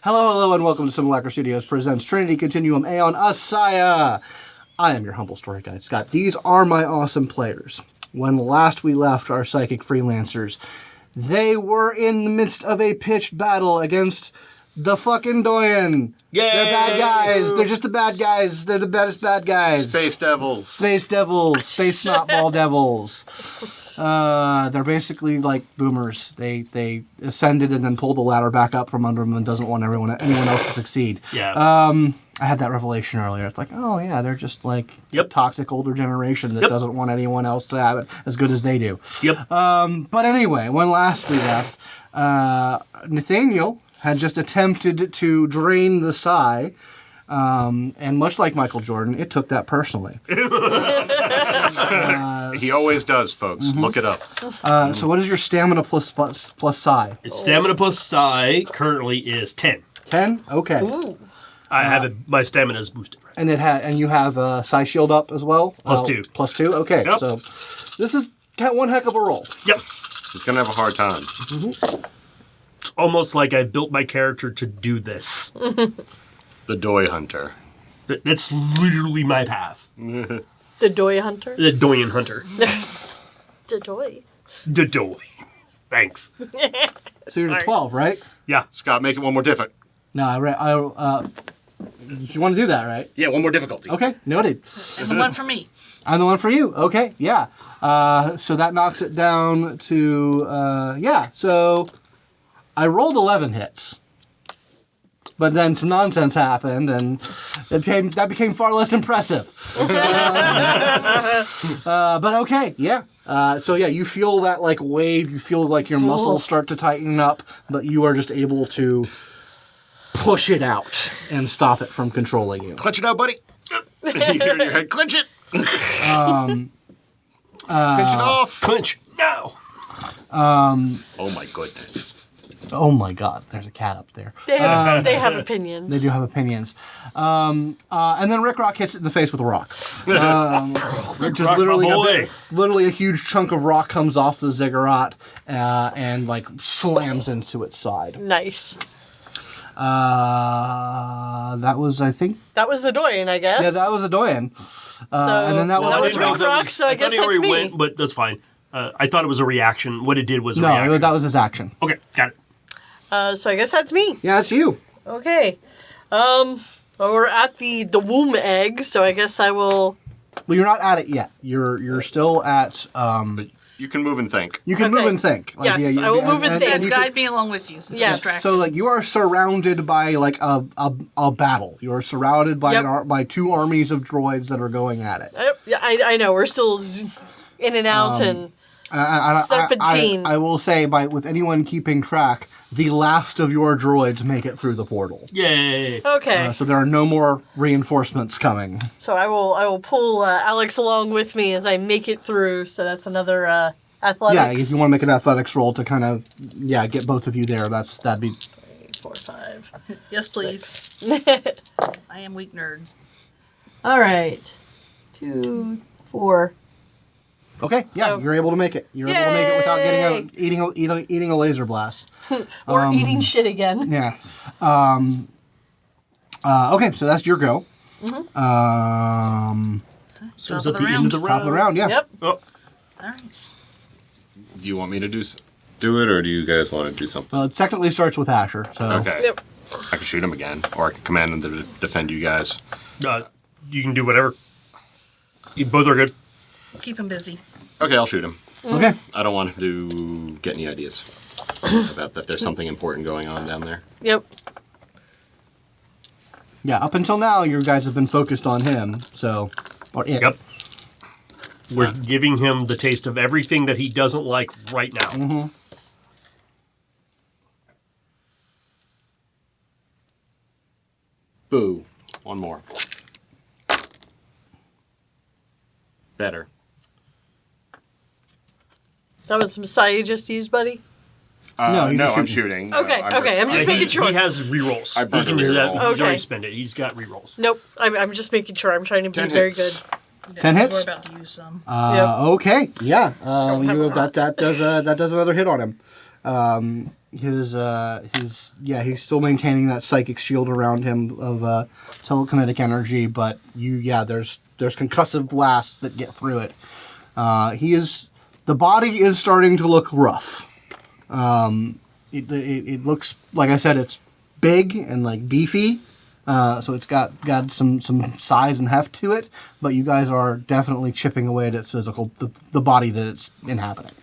Hello, and welcome to Simulacra Studios presents Trinity Continuum Aeon ASIYAH. I am your humble story guide, Scott. These are my awesome players. When last we left our psychic freelancers, they were in the midst of a pitched battle against the fucking Doyen. Yay! They're bad guys. They're just the bad guys. They're the baddest bad guys. Space devils. Space devils. Space snotball devils. They're basically like boomers. They ascended and then pulled the ladder back up from under them and doesn't want anyone else to succeed. Yeah. I had that revelation earlier. It's like, oh yeah, they're just like Yep. toxic older generation that Yep. doesn't want anyone else to have it as good as they do. Yep. But anyway, when last we left, Nathaniel had just attempted to drain the Psi, and much like Michael Jordan, it took that personally. He always does, folks. Look it up. So what is your stamina plus Psi? Its stamina plus psi currently is 10. 10? Okay. Ooh. I have it. My stamina is boosted. Right? And you have Psi shield up as well? Plus 2. Plus 2? Okay. Yep. So this is one heck of a roll. Yep. He's going to have a hard time. It's almost like I built my character to do this. The Doy Hunter. That's literally my path. The Doy Hunter? The Doyen Hunter. The Doy. The Doy. Thanks. So you're Sorry. at 12, right? Yeah. Scott, make it one more difficult. No, you want to do that, right? Yeah, one more difficulty. Okay, noted. And the one for me. I'm the one for you. Okay, yeah. So that knocks it down to, so I rolled 11 hits. But then some nonsense happened, and that became far less impressive. But okay, yeah. So yeah, you feel that like wave, you feel like your muscles start to tighten up, but you are just able to push it out and stop it from controlling you. Clench it out, buddy. You hear in your head, clench it. Pinch it off. Clinch. No. Oh, my goodness. Oh my God, there's a cat up there. They have opinions. They do have opinions. And then Rick Rock hits it in the face with a rock. Just Rock, literally, my boy. literally a huge chunk of rock comes off the ziggurat and like slams into its side. Nice. That was, I think, That was the Doyen, I guess. yeah, that was a Doyen. And then that Well, that was was Rick Rock, so I guess thought he that's already me. went, but that's fine. I thought it was a reaction. What it did was a no, reaction. that was his action. Okay, got it. So I guess that's me. Yeah, it's you. Okay. Well, we're at the womb egg, so I guess I will... Well, you're not at it yet. You're still at. You can move and think. You can Okay. move and think. Yes, I will move and think. you can- Guide me along with you. So don't Yes. distract So, me. like, you are surrounded by like a battle. You are surrounded by Yep. by two armies of droids that are going at it. Yeah, I know. We're still in and out and... Serpentine. I will say, with anyone keeping track, the last of your droids make it through the portal. Yay. Okay. So there are no more reinforcements coming. So I will pull Alex along with me as I make it through. So that's another athletics. Yeah, if you want to make an athletics roll to kind of get both of you there, that'd be 4, 5. Yes, please. I am weak nerd. All right. 2, 4. okay. Yeah, So- you're able to make it. You're able to make it without Yay! eating a laser blast. Or eating shit again. Yeah. Okay, so that's your go. So Top it's of at the the end round. of the Top round. of the round, yeah. Yep. Oh, All right. Do you want me to do it, or do you guys want to do something? Well, it technically starts with Asher, so... Okay. Yep. I can shoot him again, or I can command him to defend you guys. you can do whatever. You both are good. Keep him busy. Okay, I'll shoot him. Okay. I don't want him to get any ideas about that there's something important going on down there. Yep. Yeah, up until now, you guys have been focused on him, so... Or it. Yep. We're giving him the taste of everything that he doesn't like right now. Mm-hmm. Boo. One more. Better. That was some Psi you just used, buddy? No, he's no, just I'm shooting. shooting. Okay, okay, I'm just He- making sure. He has rerolls. I burned He can a do that. reroll. He's Okay. already spent it. He's got rerolls. Nope. I'm just making sure. I'm trying to be 10 very hits. good. 10 hits? We're about to use some. Okay, yeah. Don't have a lot. That does another hit on him. He's still maintaining that psychic shield around him of telekinetic energy, but there's concussive blasts that get through it. The body is starting to look rough. It looks, like I said, it's big and like beefy, so it's got some size and heft to it, but you guys are definitely chipping away at its physical, the body that it's inhabiting.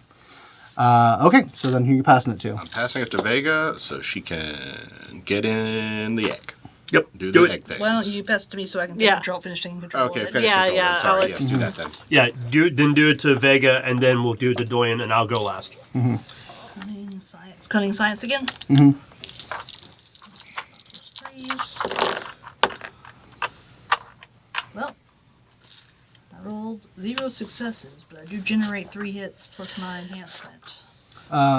Okay, so then who are you passing it to? I'm passing it to Vega so she can get in the egg. Yep. Do the egg thing. Why don't you pass it to me so I can finish taking control Okay, of it? finish control. Yeah, Sorry, Alex. yes, do that then. Yeah, do it to Vega, and then we'll do it to Doyen, and I'll go last. Cunning science again. Threes. Well, I rolled 0 successes, but I do generate 3 hits plus my enhancement.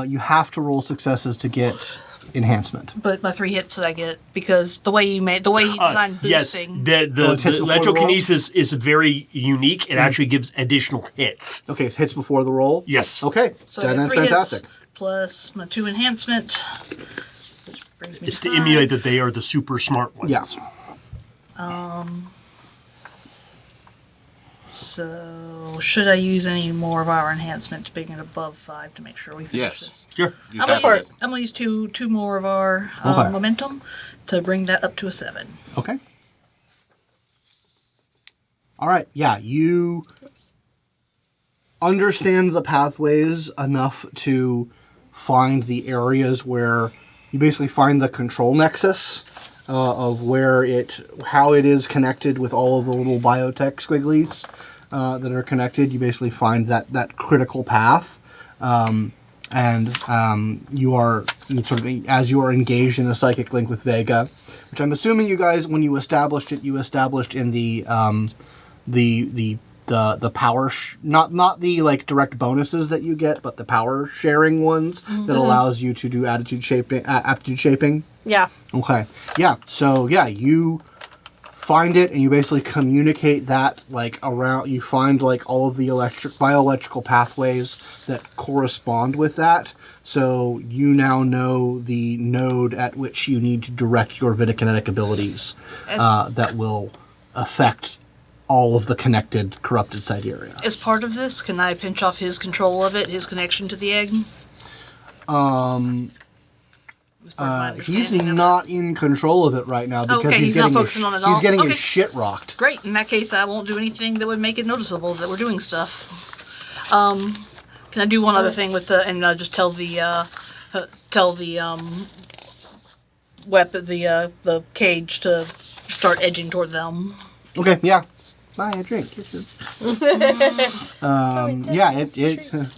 You have to roll successes to get enhancement. But my 3 hits that I get, because the way you designed Yes, boosting. the it's hits before the roll? electrokinesis is very unique. It actually gives additional hits. Okay, hits before the roll? Yes. Okay, So I then got that's 3 fantastic. hits plus my 2 enhancement, which brings me It's to 5. emulate that they are the super smart ones. Yeah. So should I use any more of our enhancement to bring it above 5 to make sure we finish Yes. this? Sure. You I'm have gonna, it. use two more of our Okay. momentum to bring that up to a 7. Okay. All right. Yeah, you understand the pathways enough to find the areas where you basically find the control nexus of how it is connected with all of the little biotech squigglies that are connected. You basically find that critical path. You are as you are engaged in a psychic link with Vega, which I'm assuming you guys, when you established it, you established in the power not the like direct bonuses that you get, but the power sharing ones that allows you to do aptitude shaping. Yeah. Okay. Yeah. So yeah, you find it and you basically communicate that like around. You find like all of the bioelectrical pathways that correspond with that. So you now know the node at which you need to direct your Vitakinetic abilities that will affect all of the connected corrupted site area. As part of this, can I pinch off his control of it, his connection to the egg? He's not in control of it right now because Okay, he's not focusing on it all. He's getting Okay. his shit rocked. Great. In that case, I won't do anything that would make it noticeable that we're doing stuff. Can I do one other thing with just tell the the cage to start edging toward them? Okay, yeah. Buy a drink.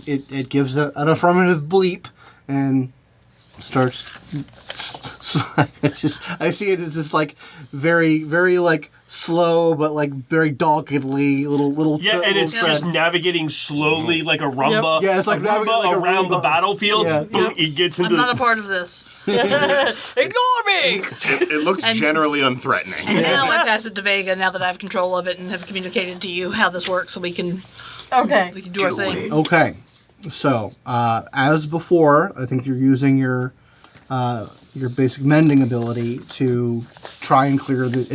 It gives an affirmative bleep and starts. I see it as this like very very like slow but like very doggedly little. Yeah, and it's just navigating slowly like a Roomba. Yeah, it's like a navigating Roomba like a around the Roomba. battlefield. Yeah. Boom, it gets I'm into not a part of this. Ignore me! It looks generally unthreatening. And now I pass it to Vega now that I have control of it and have communicated to you how this works so we can Okay. do our thing. Okay, so as before, I think you're using your basic mending ability to try and clear the.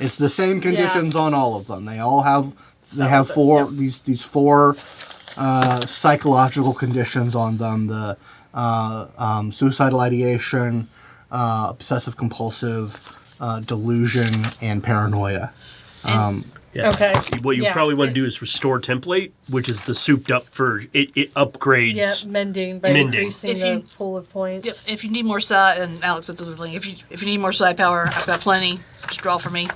It's the same conditions on all of them. They all have these four psychological conditions on them. The suicidal ideation, obsessive compulsive, delusion, and paranoia. Yeah. Okay. What you Yeah. probably want to do is restore template, which is the souped up version. It upgrades. Yeah, mending by Mending. increasing If the you- pool of points. Yep. If you need more psi, and Alex said delivery, if you need more psi power, I've got plenty. Just draw for me.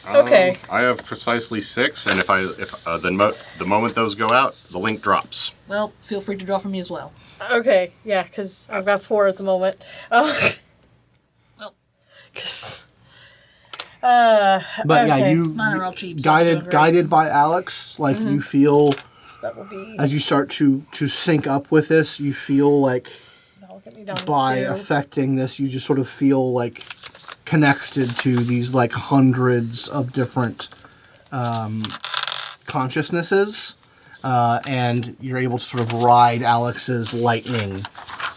Okay. I have precisely 6, and if the moment those go out, the link drops. Well, feel free to draw for me as well. Okay, yeah, because I've got 4 at the moment. Well, 'Cause, But yeah, okay. you mine are all cheap. so I'm doing great. guided by Alex, like you feel that will be. as you start to sync up with this, you feel like That'll get me down by to. affecting this, you just sort of feel like connected to these like hundreds of different consciousnesses, and you're able to sort of ride Alex's lightning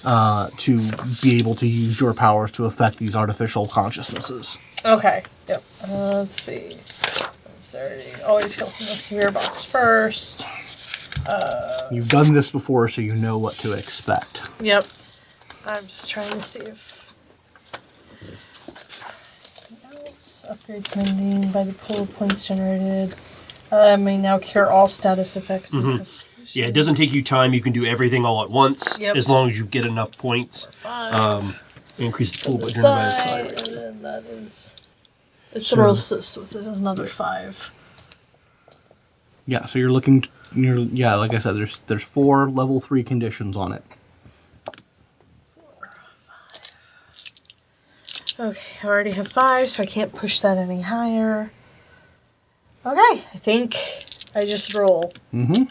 to be able to use your powers to affect these artificial consciousnesses. Okay. Yep. Let's see. Always kill some severe box first. You've done this before, so you know what to expect. Yep. I'm just trying to see if anything else upgrades mending by the pool of points generated. I may now cure all status effects. Yeah, it doesn't take you time. You can do everything all at once Yep. as long as you get enough points. 5. Increase the pool, but you're Side, not side. and then that is it throws this, so it has another 5. Yeah, so you're looking. Yeah, like I said, there's 4 level 3 conditions on it. 4, 5. Okay, I already have 5, so I can't push that any higher. Okay, I think I just roll. Mm-hmm.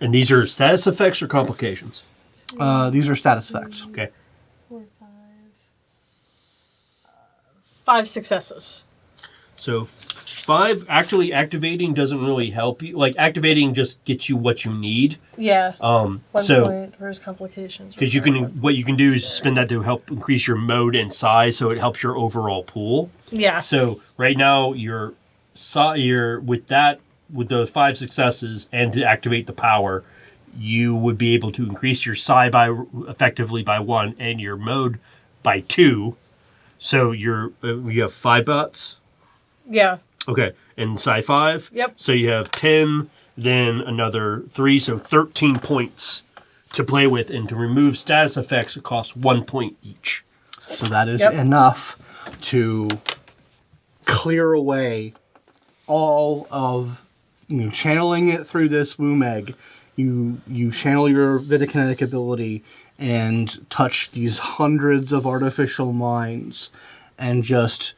And these are status effects or complications? These are status effects. Okay. 4, 5. 5 successes. So 5, actually activating doesn't really help you. Like, activating just gets you what you need. Yeah. 1 So, point versus complications. because what you can do is spend that to help increase your mode and size, so it helps your overall pool. Yeah. So right now you're with those 5 successes and to activate the power, you would be able to increase your psi effectively by 1 and your mode by 2. So you have 5 bots. Yeah. Okay, and psi 5. Yep. So you have 10, then another 3, so 13 points to play with, and to remove status effects, it costs 1 point each. So that is Yep. enough to clear away all of channeling it through this womb egg. You channel your Vitakinetic ability and touch these hundreds of artificial minds and just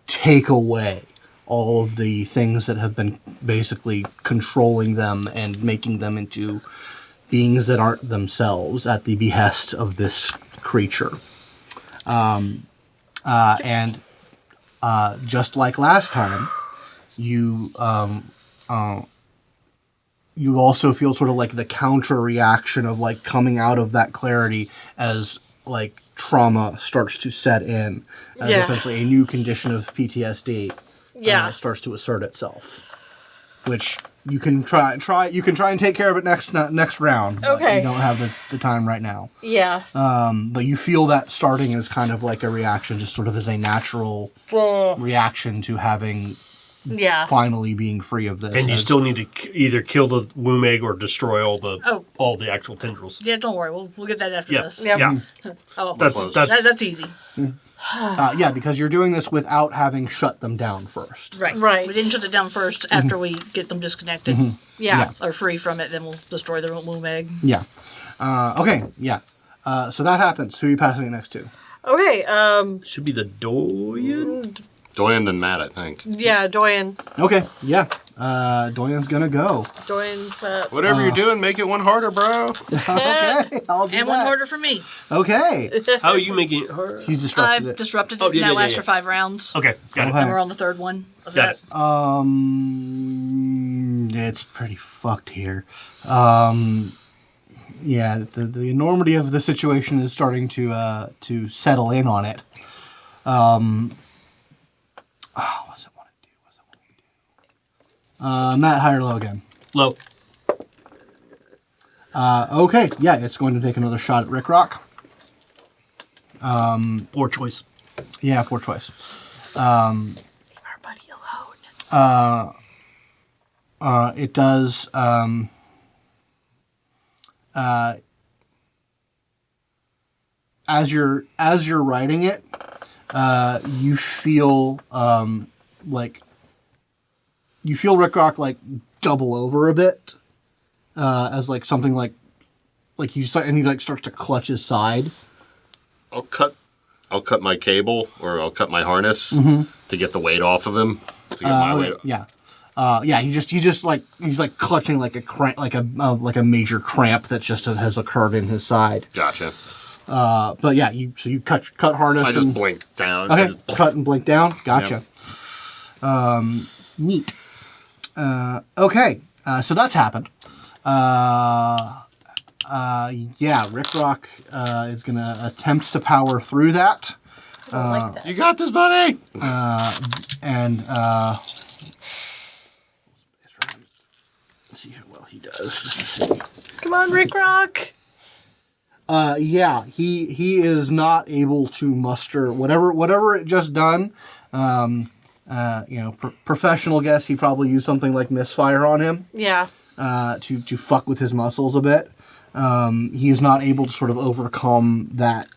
take away all of the things that have been basically controlling them and making them into beings that aren't themselves at the behest of this creature. And just like last time, you also feel sort of like the counter reaction of like coming out of that clarity as like trauma starts to set in, as Yeah. essentially a new condition of PTSD Yeah. starts to assert itself, which you can try and take care of it next round. But Okay. you don't have the time right now. Yeah. But you feel that starting as kind of like a reaction, just sort of as a natural reaction to having Yeah. finally being free of this. And you as- still need to either kill the womb egg or destroy all Oh. the actual tendrils. Yeah, don't worry. We'll get that after Yeah, this. Yep. yeah. Oh, That's that's easy. yeah, because you're doing this without having shut them down first. Right. Right. We didn't shut it down first after we get them disconnected Yeah. or free from it. Then we'll destroy their womb egg. Yeah. Okay. Yeah. So that happens. Who are you passing it next to? Okay. Should be the Doyen. Doyen than Matt, I think. Yeah. Doyen. Okay. Yeah. Doyen's gonna go. Doyen. Whatever you're doing, make it one harder, bro. Okay. I'll do And that. one harder for me. Okay. How are you making it hard? He's disrupted I've it. disrupted it. Oh, yeah, now yeah, lasts yeah. for 5 rounds. Okay, got Okay. it. And we're on the 3rd one of Got that. it. It's pretty fucked here. Yeah, the enormity of the situation is starting to settle in on it. What's it want to do? Matt, high or low again? Low. Okay, yeah, it's going to take another shot at Rick Rock. Poor choice. Yeah, poor choice. Leave our buddy alone. It does. As you're writing it, you feel you feel Rick Rock like double over a bit, as like something like he starts to clutch his side. I'll cut my cable or I'll cut my harness to get the weight off of him. To get my weight. Yeah. He's like clutching like a cramp, like a major cramp that just has occurred in his side. Gotcha. But yeah, you cut harness. I just and, blinked down. I Okay, just- cut and blink down. Gotcha. Neat. Okay, so that's happened. Yeah, Rick Rock is going to attempt to power through that. I don't like that. You got this, buddy. And see how well he does. Come on, Rick Rock. Yeah, he is not able to muster whatever it just done. Professional guess, he probably used something like misfire on him. Yeah. To fuck with his muscles a bit. He is not able to sort of overcome that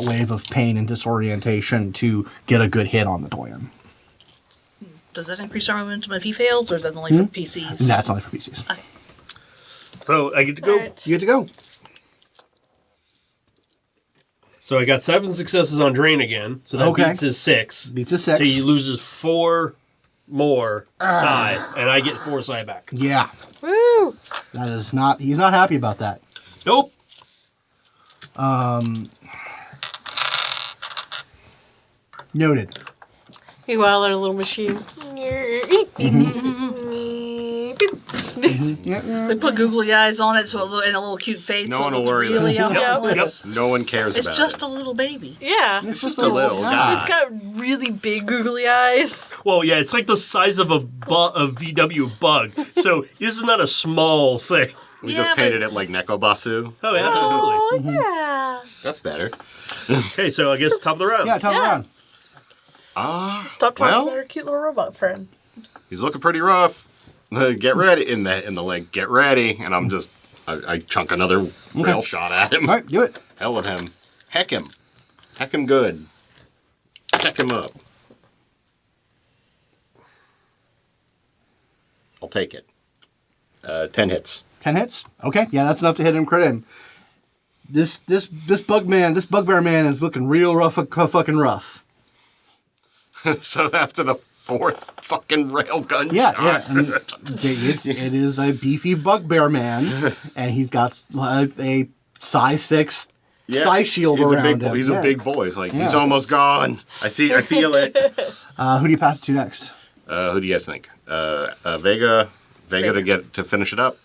wave of pain and disorientation to get a good hit on the Doyen. Does that increase our momentum if he fails, or is that only for PCs? No, it's only for PCs. Okay. So I get to go. Right. You get to go. So I got 7 successes on Drain again. So that Okay. beats his 6. Beats a 6. So he loses 4 more psi, and I get 4 psi back. Yeah. Woo! That is not... He's not happy about that. Nope. Noted. Meanwhile, our little machine. They put googly eyes on it, so and a little cute face. No so one it will looks worry really about it. harmless. No one cares It's about just it. a little baby. Yeah. It's Just a little guy. It's got really big googly eyes. Well, yeah, it's like the size of a VW bug. So this is not a small thing. We Yeah, just painted it like Nekobasu. Oh, absolutely. Oh, yeah. That's better. Okay, so I guess top of the round. Yeah, top Yeah. around. Stop talking Well- about our cute little robot friend. He's looking pretty rough. Get ready in the link. Get ready, and I'm just I chunk another rail shot at him. All right, do it. Hell with him. Heck him good. Check him up. I'll take it. 10 hits. 10 hits? Okay, yeah, that's enough to hit him crit him. This bugbear man is looking real rough, fucking rough. So after the 4th fucking railgun Yeah, shot. yeah. And it is a beefy bugbear man, and he's got a size 6 psi shield he's around a big, him. He's Yeah. a big boy. He's like, he's Yeah. almost gone. I feel it. Who do you pass it to next? Who do you guys think? Vega to finish it up.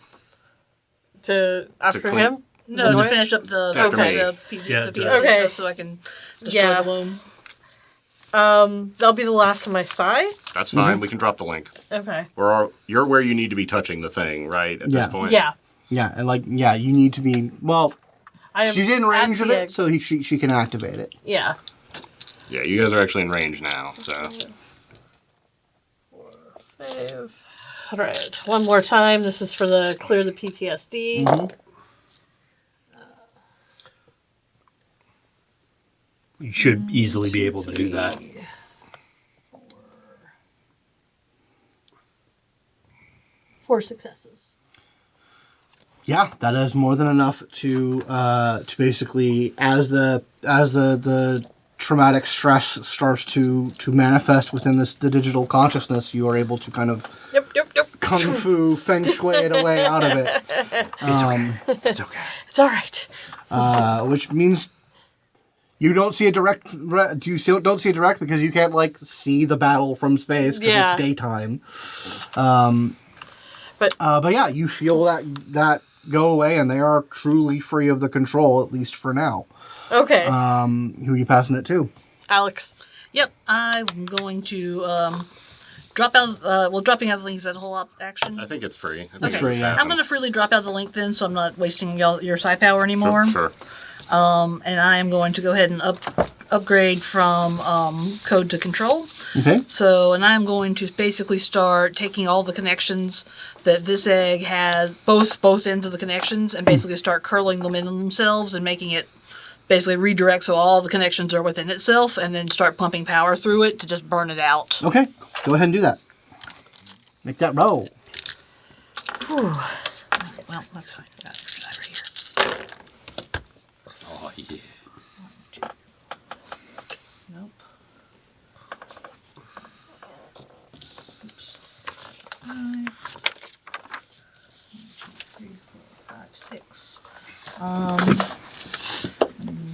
After clean- him? No, No, to finish up the Okay. the PSD Okay. stuff so I can destroy Yeah. the loom. That'll be the last of my psi. That's fine. We can drop the link. Okay. You're where you need to be touching the thing, right? At Yeah. this point. Yeah. Yeah, and you need to be, well, I am she's in at range of the it, so she can activate it. Yeah. Yeah, you guys are actually in range now. So 5. All right. One more time. This is for the clear the PTSD. You should easily be able to do that. 4 successes. Yeah, that is more than enough to basically, as the traumatic stress starts to manifest within the digital consciousness, you are able to kind of Yep. kung fu feng shui it away out of it. It's okay. It's all right. Which means you don't see a direct. Don't see a direct because you can't see the battle from space because Yeah. it's daytime. But yeah, you feel that go away, and they are truly free of the control, at least for now. okay. Who are you passing it to? Alex. Yep, I'm going to drop out. Dropping out the link is that a whole action. I think it's free. I think Okay. it free, yeah. I'm going to freely drop out the link then, so I'm not wasting your psi power anymore. Sure. And I am going to go ahead and upgrade from code to control. Okay. So, and I'm going to basically start taking all the connections that this egg has, both ends of the connections, and basically start curling them in themselves and making it basically redirect so all the connections are within itself, and then start pumping power through it to just burn it out. Okay. Go ahead and do that. Make that roll. Okay, well, that's fine. I got that right here. Oh yeah. Nope. Oops. 5, 3, 4, 5, 6.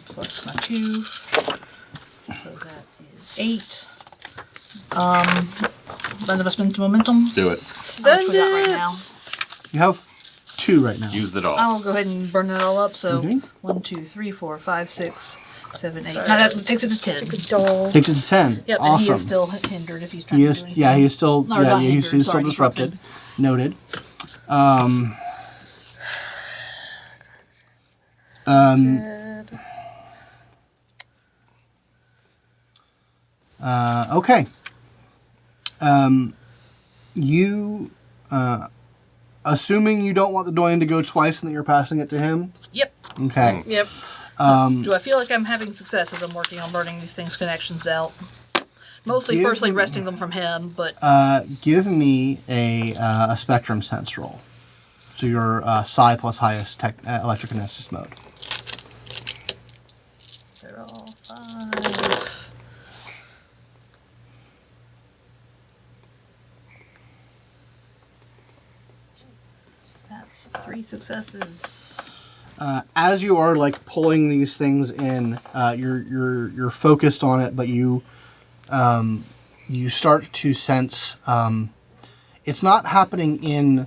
Plus my 2. So that is 8. None of us into momentum. Do it. much we got right now. You have 2 right now. Used it all. I'll go ahead and burn it all up. So Okay. 1, 2, 3, 4, 5, 6, 7, 8. Now that takes it to 10. Stupid doll. Takes it to 10. Yep, Awesome. and he is still hindered if he's trying He to is, do anything. yeah, he is still, Or yeah, not he's hindered, still sorry, disrupted. disrupted. Noted. Dead. Okay. You, assuming you don't want the Doyen to go twice and that you're passing it to him? Yep. Okay. Yep. Do I feel like I'm having success as I'm working on burning these things' connections out? Mostly, Give firstly, me- wresting them from him, but Give me a spectrum sense roll. So your psi plus highest electrokinesis mode. they're all 5. That's 3 successes. As you are like pulling these things in, you're focused on it, but you start to sense it's not happening in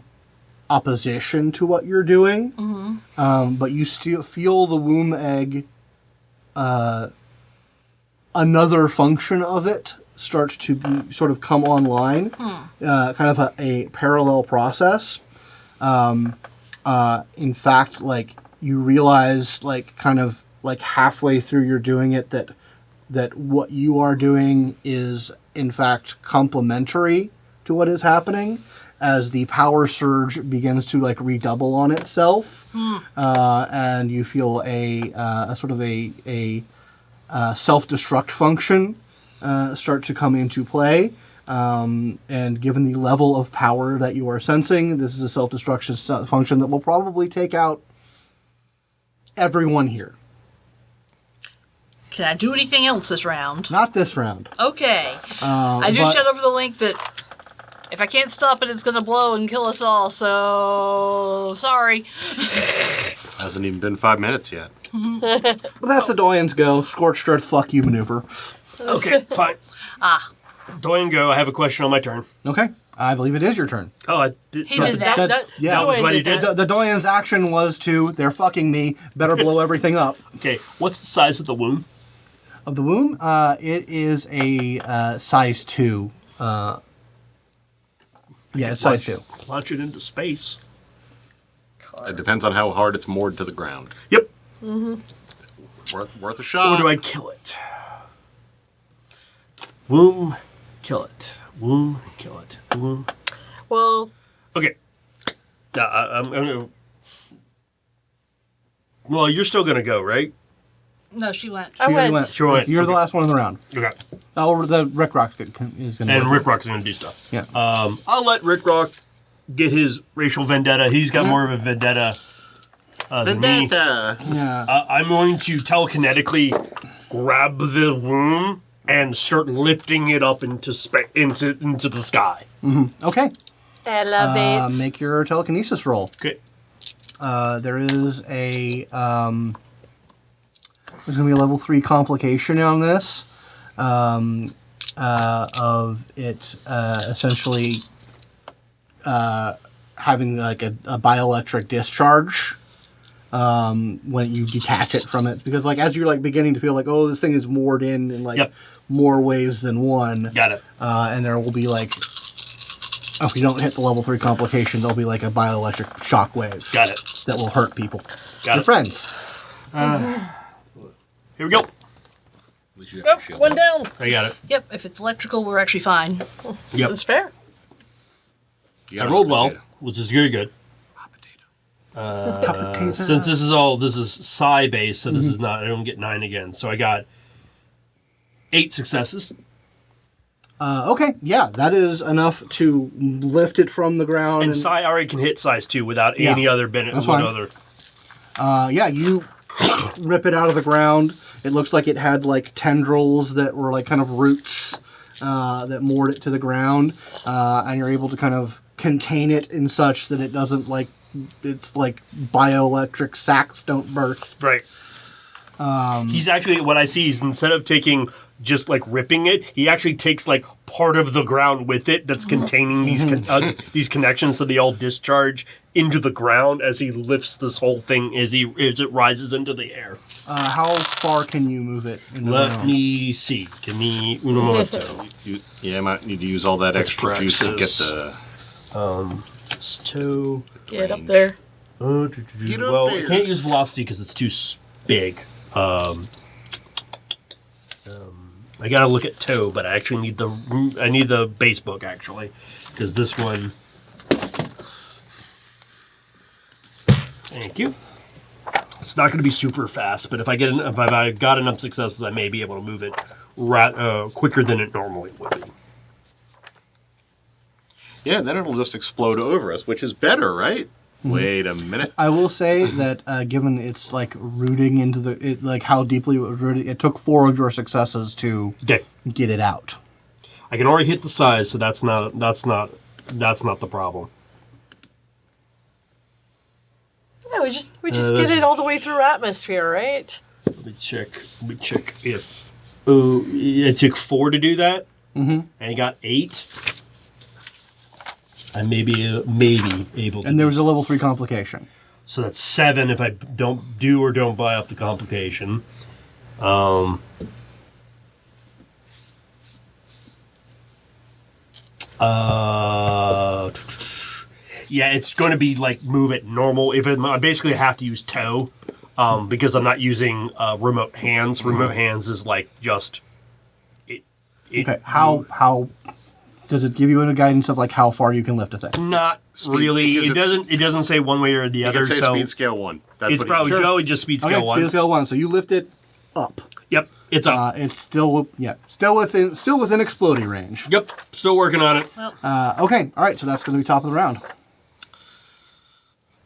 opposition to what you're doing, but you still feel the womb egg. Another function of it starts to be, sort of come online, kind of a parallel process. In fact, like you realize, like kind of like halfway through you're doing it, that what you are doing is in fact complementary to what is happening, as the power surge begins to like redouble on itself, and you feel a sort of a self-destruct function start to come into play. And given the level of power that you are sensing, this is a self-destruction function that will probably take out everyone here. Can I do anything else this round? Not this round. Okay. I just but- shut over the link that if I can't stop it, it's going to blow and kill us all, so sorry. Hasn't even been 5 minutes yet. Well, that's the Doyen's go. Scorched earth, fuck you maneuver. Okay, fine. Doyen, go. I have a question on my turn. Okay, I believe it is your turn. Oh, I did. He did that. Yeah, That was what he did. The Doyen's action was to, they're fucking me, better blow everything up. Okay, what's the size of the womb? Of the womb, it is a size 2. Yeah, it's size 2. Launch it into space. It depends on how hard it's moored to the ground. Yep. Worth a shot. Or do I kill it? Womb, kill it. Womb, kill it. Womb. Well, Okay. Now, I'm gonna. Well, you're still gonna go, right? No, she went. I She already went. She went. You're the Okay. last one in the round. Okay. Oh, the Rick Rock is going to. And Rick Rock's gonna do stuff. Yeah. I'll let Rick Rock get his racial vendetta. He's got more of a vendetta than me. Vendetta. Yeah. I'm going to telekinetically grab the womb and start lifting it up into into the sky. Okay. Elevate. Make your telekinesis roll. Okay. There is a there's going to be a level 3 complication on this of it essentially having like a bioelectric discharge when you detach it from it, because like as you're like beginning to feel like, oh, this thing is moored in like Yep. more ways than one, Got it. and there will be like, if you don't hit the level 3 complication, there'll be like a bioelectric shockwave Got it. that will hurt people. Got Your it. friends. Here we go. At least you have Oh, a shield. one down. I got it. Yep, if it's electrical, we're actually fine. Yep. That's fair. You I got rolled a well, potato. which is very good. Since this is psi based, so this is not. I don't get 9 again. So I got 8 successes. Okay, yeah, that is enough to lift it from the ground. And psi already can hit size 2 without Yeah, any other benefit. that's fine. Yeah, you rip it out of the ground. It looks like it had like tendrils that were like kind of roots that moored it to the ground, and you're able to kind of contain it in such that it doesn't like, it's like bioelectric sacks don't burst. Right. He's actually, what I see is instead of taking just like ripping it, he actually takes like part of the ground with it that's containing these connections, so they all discharge into the ground as he lifts this whole thing as it rises into the air. How far can you move it? Let me see. Give me un momento. I might need to use all that extra juice to get the... Two. Get up there. Get up Well, there. I can't use velocity because it's too big. I gotta look at toe, but I actually need the base book actually, because this one. Thank you. It's not going to be super fast, but if I got enough successes, I may be able to move it quicker than it normally would be. Yeah, then it'll just explode over us, which is better, right? Wait a minute. I will say that given it's like rooting into like how deeply it was rooted, it took 4 of your successes to Okay, get it out. I can already hit the size, so that's not the problem. Yeah, we just get it all the way through atmosphere, right? Let me check if. Oh, it took 4 to do that, and he got 8. I may be able to. And there was a level 3 complication. So that's 7 if I don't buy up the complication. Yeah, it's going to be like move it normal. I basically have to use toe, because I'm not using remote hands. Remote hands is like just. Okay, how does it give you any guidance of like how far you can lift a thing? Not really. It doesn't say one way or the You other. can say So speed scale 1. That's it's what probably Sure. Joey just speed scale Okay, 1. speed scale 1. So you lift it up. Yep, it's up. It's still within exploding range. Yep, still working on it. Okay, all right. So that's going to be top of the round.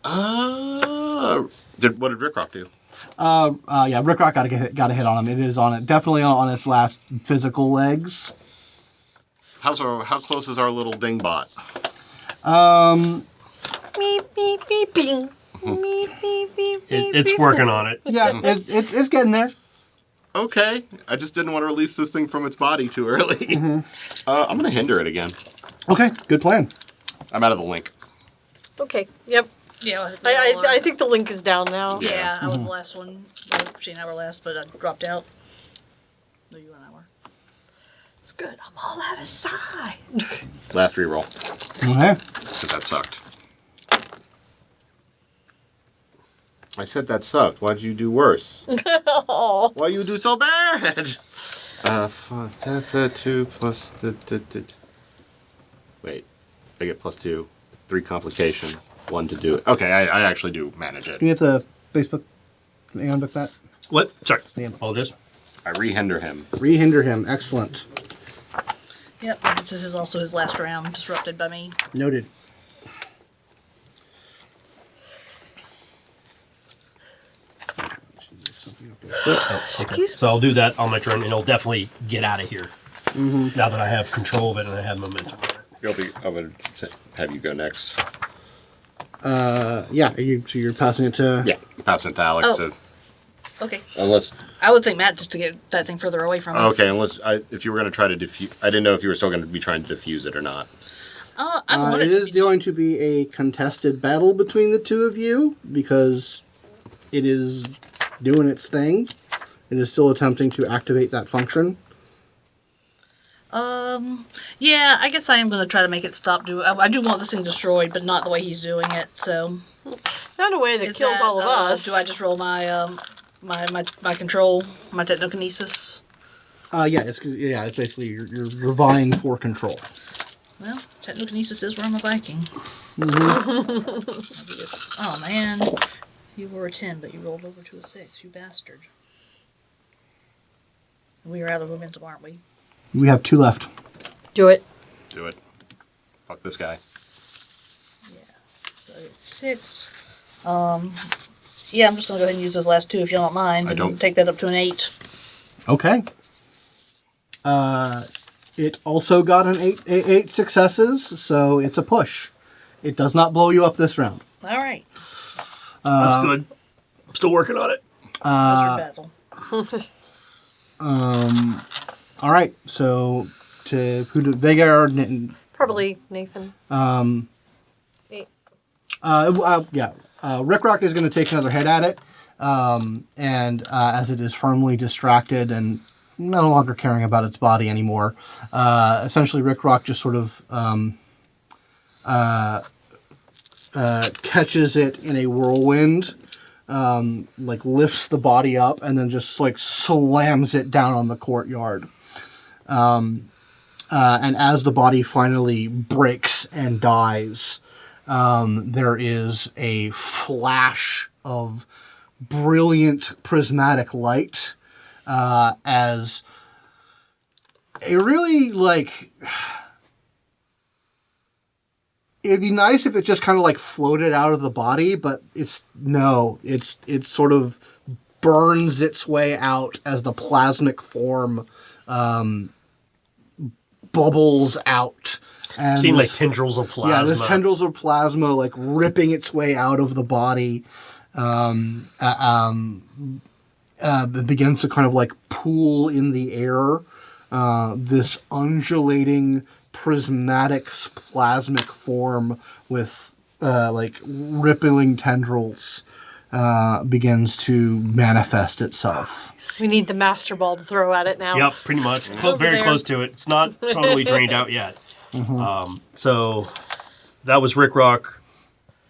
What did Rick Rock do? Yeah, Rick Rock got a hit on him. It is definitely on its last physical legs. How close is our little dingbot? Beep, beep, beep, bing. Beep, beep, beep, It's working on it. Yeah, it's getting there. Okay, I just didn't want to release this thing from its body too early. I'm going to hinder it again. Okay, good plan. I'm out of the link. Okay, yep. Yeah, I think the link is down now. Yeah, I was the last one. She and I were last, but I dropped out. No, you and I were. It's good. I'm all out of side. Last reroll, Okay. because that sucked. I said that sucked. Why'd you do worse? Oh. Why you do so bad? 2 plus... Wait, I get +2. 3 complication. 1 to do it. Okay, I actually do manage it. Can you get the Facebook Aeon book back? What? Sorry. Yeah. Apologize. I rehinder him. Rehinder him. Excellent. Yep, this is also his last round, disrupted by me. Noted. Okay. So I'll do that on my turn, and it'll definitely get out of here. Now that I have control of it and I have momentum on it. I'm going to have you go next. Yeah. So you're passing it to. Yeah, pass it to Alex. Oh. Okay. Unless... I would think Matt just to get that thing further away from us. Okay, if you were going to try to defuse... I didn't know if you were still going to be trying to defuse it or not. It is going to be a contested battle between the two of you because it is doing its thing. It is still attempting to activate that function. Yeah, I guess I am going to try to make it stop doing... I do want this thing destroyed, but not the way he's doing it, so... Not in a way that kills all of us. Do I just roll my my control, my technokinesis? It's basically you're vying for control. Well, technokinesis is where I'm a Viking. Oh, man. You were a 10, but you rolled over to a 6, you bastard. We are out of momentum, aren't we? We have 2 left. Do it. Do it. Fuck this guy. Yeah. So it's 6. Yeah, I'm just going to go ahead and use those last 2 if you don't mind. I don't. Take that up to an 8. Okay. It also got an 8 successes, so it's a push. It does not blow you up this round. All right. That's good. I'm still working on it. How's your battle? All right. So who did Vega or Probably Nathan. yeah. Rick Rock is going to take another hit at it, and as it is firmly distracted and no longer caring about its body anymore, essentially Rick Rock just sort of catches it in a whirlwind, like lifts the body up, and then just like slams it down on the courtyard. And as the body finally breaks and dies, there is a flash of brilliant prismatic light, as a really like... It'd be nice if it just kind of like floated out of the body, but it sort of burns its way out as the plasmic form bubbles out. And Seeing like tendrils of plasma. Yeah, there's tendrils of plasma like ripping its way out of the body. It begins to kind of like pool in the air. This undulating prismatic plasmic form with like rippling tendrils begins to manifest itself. We need the master ball to throw at it now. Yep, pretty much. over Very there. close to it. It's not totally drained out yet. So that was Rick Rock.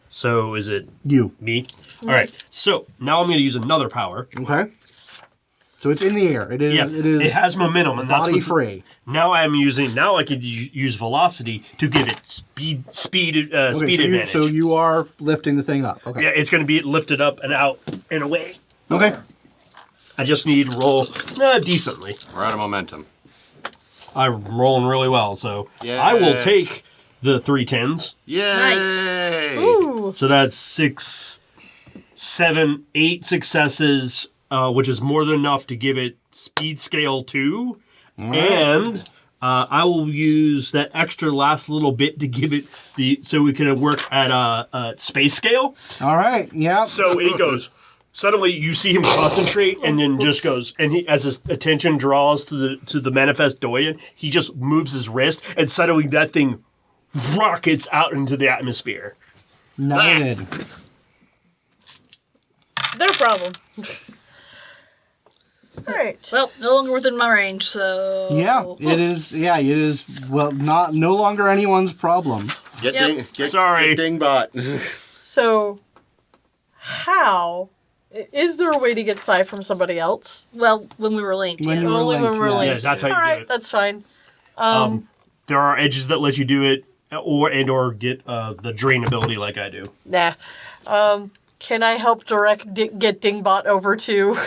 So is it You. me? All right. So now I'm going to use another power. Okay? So it's in the air. It is. Yeah, It is it has momentum, and that's body what free. Now I could use velocity to give it speed Okay, advantage. so you are lifting the thing up. Okay. Yeah, it's going to be lifted up and out and away. Okay. I just need to roll decently. We're out of momentum. I'm rolling really well, so Yay. I will take the 3 10s. Yay! Ooh. So that's 6, 7, 8 successes, which is more than enough to give it speed scale 2. And I will use that extra last little bit to give it so we can work at space scale. All right. Yeah. So it goes. Suddenly, you see him concentrate, and then just goes. And as his attention draws to the manifest Doyen, he just moves his wrist, and suddenly that thing rockets out into the atmosphere. Noted. No problem. All right. Well, no longer within my range, so... Yeah, it is. Yeah, it is. Well, no longer anyone's problem. Get Yep. Sorry. Get Dingbot. So, how is there a way to get Psy from somebody else? Well, when we were linked, When yes. you were Only when linked, we're yes. linked. Yeah, that's how you All do right, it. that's fine. There are edges that let you do it, or get the drain ability like I do. Nah. Can I help get Dingbot over to?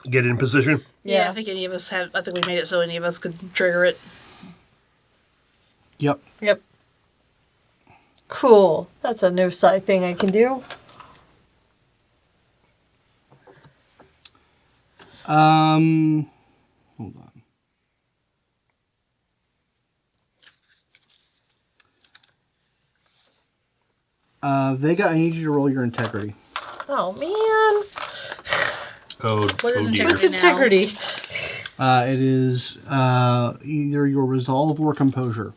Get it in position. Yeah, I think any of us have... I think we made it so any of us could trigger it. Yep. Yep. Cool. That's a new side thing I can do. Hold on. Vega, I need you to roll your integrity. Oh man. What is dear. What's Integrity integrity? It is either your resolve or composure.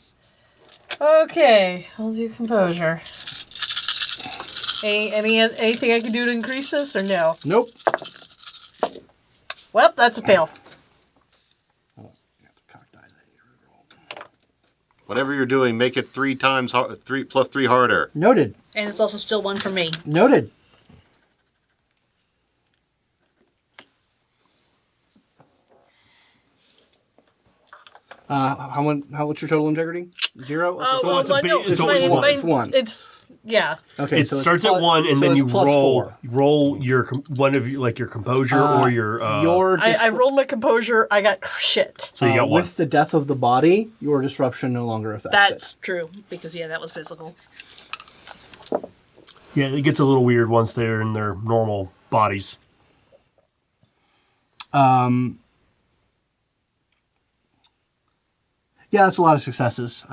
Okay, I'll do composure. Anything I can do to increase this or no? Nope. Well, that's a fail. Whatever you're doing, make it 3 times 3 plus 3 harder. Noted. And it's also still 1 for me. Noted. What's your total integrity? 0? Okay, Oh, so well, it's a no, big- it's it's always mine- one. mine- It's 1. It's yeah. Okay, It so it's starts plus- at 1, and so then it's you plus roll 4. roll your one of your, like your composure or your your I rolled my composure. I got shit. So you got 1. with the death of the body, your disruption no longer affects That's it. true, because, yeah, that was physical. Yeah, it gets a little weird once they're in their normal bodies. Yeah, that's a lot of successes.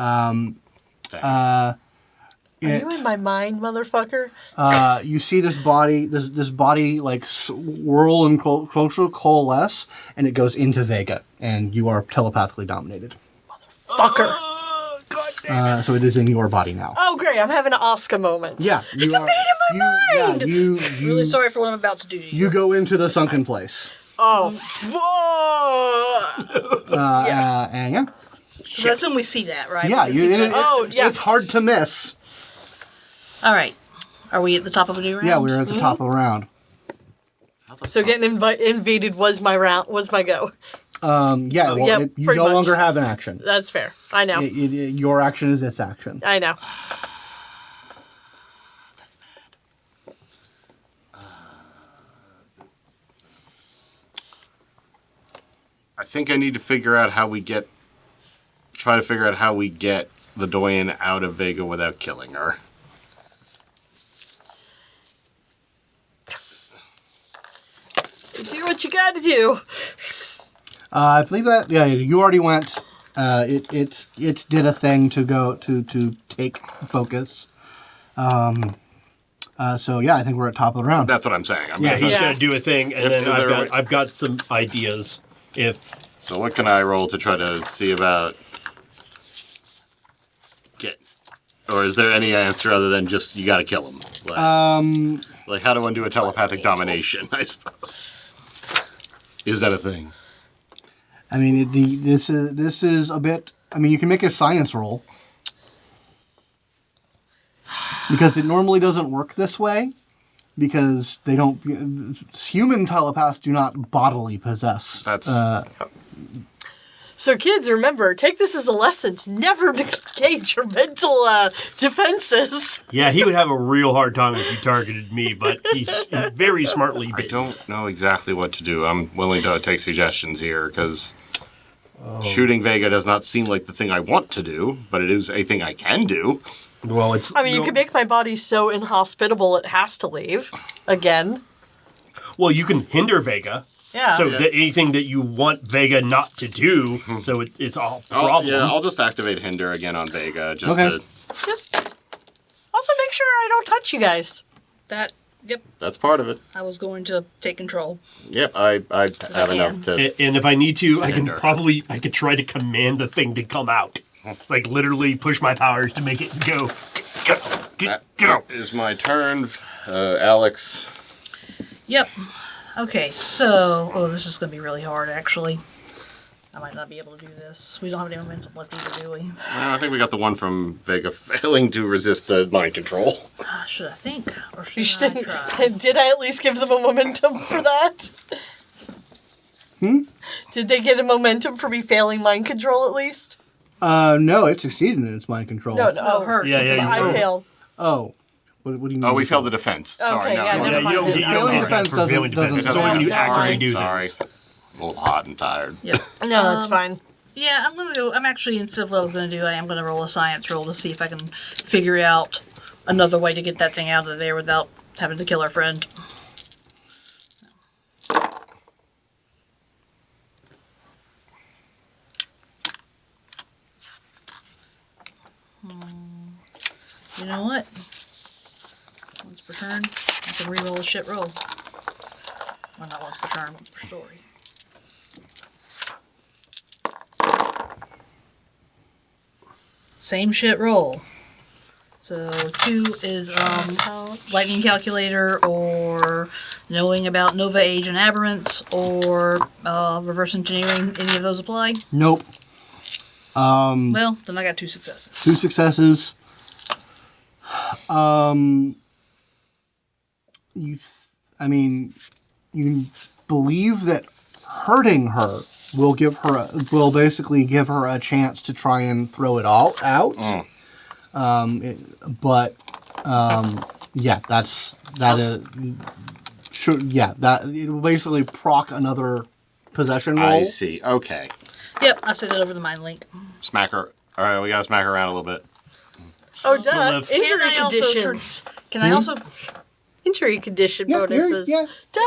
Are you in my mind, motherfucker? You see this body like swirl and coalesce, and it goes into Vega, and you are telepathically dominated. Fucker. God damn it. So it is in your body now. Oh, great. I'm having an Oscar moment. Yeah, It's a pain in my mind! Yeah, you Really sorry for what I'm about to do to you. you go into the sunken place. Oh, fuck! And yeah. So I assume we see that, right? Yeah, We can see that. yeah. It's hard to miss. All right. Are we at the top of a new round? Yeah, we're at the top of the round. So getting invaded was my go. Yeah, well, yeah, you pretty no much. longer have an action. That's fair. I know. Your action is its action. I know. I think I need to try to figure out how we get the Doyen out of Vega without killing her. Do what you gotta do. I believe that. Yeah, you already went. It did a thing to go to take focus. So yeah, I think we're at top of the round. That's what I'm saying. Yeah, he's Yeah. going to do a thing, and Is then there a way- I've got some ideas. So what can I roll to try to see about or is there any answer other than just you got to kill him? Like how do one do a telepathic domination? I suppose. Is that a thing? I mean, this is a bit. I mean, you can make a science roll because it normally doesn't work this way because they don't. Human telepaths do not bodily possess. That's So kids, remember, take this as a lesson to never negate your mental defenses. Yeah, he would have a real hard time if you targeted me, but he's very smartly I bitten. don't know exactly what to do. I'm willing to take suggestions here because shooting Vega does not seem like the thing I want to do, but it is a thing I can do. Well, it's. I mean, you can make my body so inhospitable it has to leave. Again. Well, you can hinder Vega. Yeah. So that anything that you want Vega not to do, so it's all problem. Yeah, I'll just activate Hinder again on Vega just Okay. to. Just also make sure I don't touch you guys. Yep, That's part of it. I was going to take control. Yep, I have enough to. And if I need to, I Hinder. could try to command the thing to come out. Like literally push my powers to make it go. That Go. is my turn. Alex. Yep. Okay, so... Oh, this is going to be really hard, actually. I might not be able to do this. We don't have any momentum left either, do we? Well, I think we got the one from Vega failing to resist the mind control. Should I think? Or You should I should, try? did I at least give them a momentum for that? Did they get a momentum for me failing mind control at least? No, it succeeded in its mind control. No. No, her. Yeah, yeah, you- I failed. Oh, what do you mean? Oh, we failed the defense. Sorry, Okay, no. yeah, no, never Yeah, no. you don't mind. get Failing you don't defense get for failing doesn't- defense. It's only when you doesn't- actively do Sorry. things. A little hot and tired. Yep. No, that's fine. Yeah, I'm going to go... I'm actually, instead of what I was going to do, I am going to roll a science roll to see if I can figure out another way to get that thing out of there without having to kill our friend. You know what? Once per turn, I can re-roll a shit roll. Well, not once per turn, once per story. Same shit roll. So 2 is lightning calculator, or knowing about nova age and aberrants, or reverse engineering. Any of those apply? Nope. Well, then I got 2 successes. 2 successes. You believe that hurting her will basically give her a chance to try and throw it all out. Yeah, that it will basically proc another possession roll. I see. Okay. Yep, I sent it over the mind link. Smack her. All right, we got to smack her around a little bit. Oh, duh. Left. Injury Can I also conditions. Can I also Injury condition Yeah, bonuses. yeah. Duh.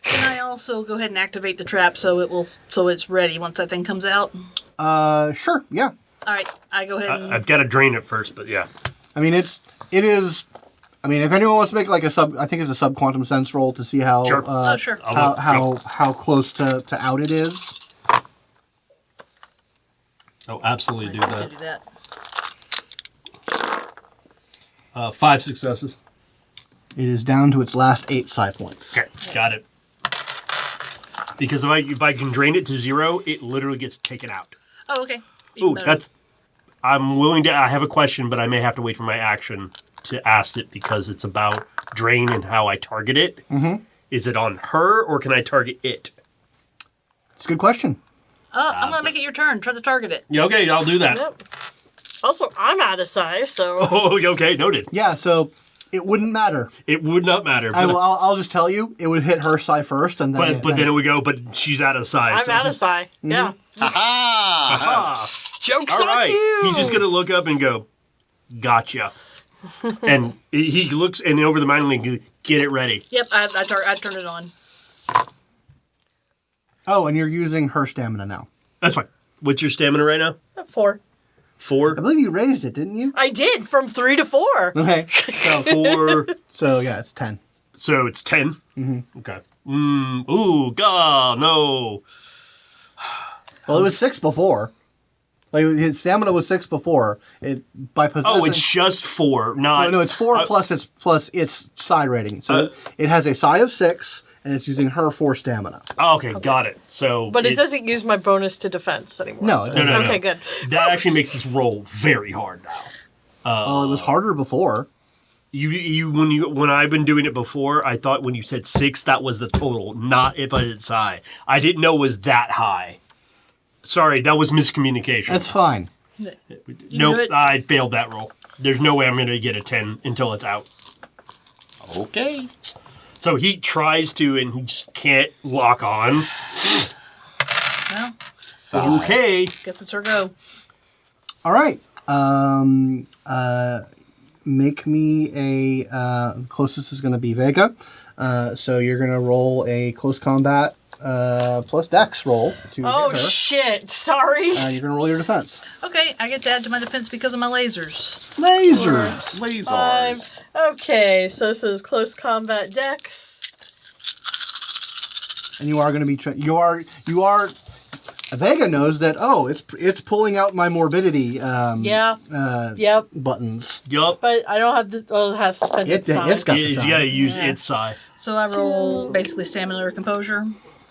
can I also go ahead and activate the trap so it's ready once that thing comes out? Sure, yeah. All right, I go ahead and I've got to drain it first, but yeah. I mean, it is. I mean, if anyone wants to make like I think it's a sub-quantum sense roll to see how Sure. Sure. how close to out it is. Oh, absolutely do I that. do that. 5 successes. It is down to its last 8 psi points. Okay, got it. Because if I can drain it to 0, it literally gets taken out. Oh, okay. Even Ooh, better. I'm willing to. I have a question, but I may have to wait for my action to ask it because it's about drain and how I target it. Mm-hmm. Is it on her or can I target it? It's a good question. I'm gonna make it your turn. Try to target it. Yeah, okay, I'll do that. Yep. Also, I'm out of size, so. Oh, okay, noted. Yeah, so it wouldn't matter. It would not matter. But, I'll just tell you, it would hit her psi first, and then. but then it would go. But she's out of size. I'm out of size. Yeah. Ah! Joke's All on right. you! He's just gonna look up and go, "Gotcha." And he looks and over the mind and get it ready. Yep, I turned it on. Oh, and you're using her stamina now. That's fine. What's your stamina right now? 4. 4. I believe you raised it, didn't you? I did, from 3 to 4. Okay. So, 4. so yeah, it's 10. So it's 10. Mm-hmm. Okay. Ooh, God, no. Well, it was 6 before. Like his stamina was 6 before. It by possessing. Oh, it's just 4, not. no, it's 4 plus its psi rating. So it has a psi of 6, and it's using her 4 stamina. Oh, okay, got it. So, But it doesn't use my bonus to defense anymore. No, it doesn't. No. Okay, good. That actually makes this roll very hard now. Well, it was harder before. When I've been doing it before, I thought when you said 6, that was the total, not if I did psi. I didn't know it was that high. Sorry, that was miscommunication. That's fine. You Nope, do it? I failed that roll. There's no way I'm going to get a 10 until it's out. Okay. So he tries to, and he just can't lock on. Well, Okay. guess it's her go. All right. Make me a closest is going to be Vega. So you're going to roll a close combat plus dex roll to Oh, hit her. shit. Sorry. You're going to roll your defense. Okay, I get to add to my defense because of my lasers. Lasers. Lasers. 5. Okay, so this is close combat dex. And you are going to be you are Vega knows that. Oh, it's pulling out my morbidity. Yep. Buttons. Yup. But I don't have the. Oh, it has to spend its side. It's got the You sound. got to use Yeah. its psi. So I roll basically stamina or composure.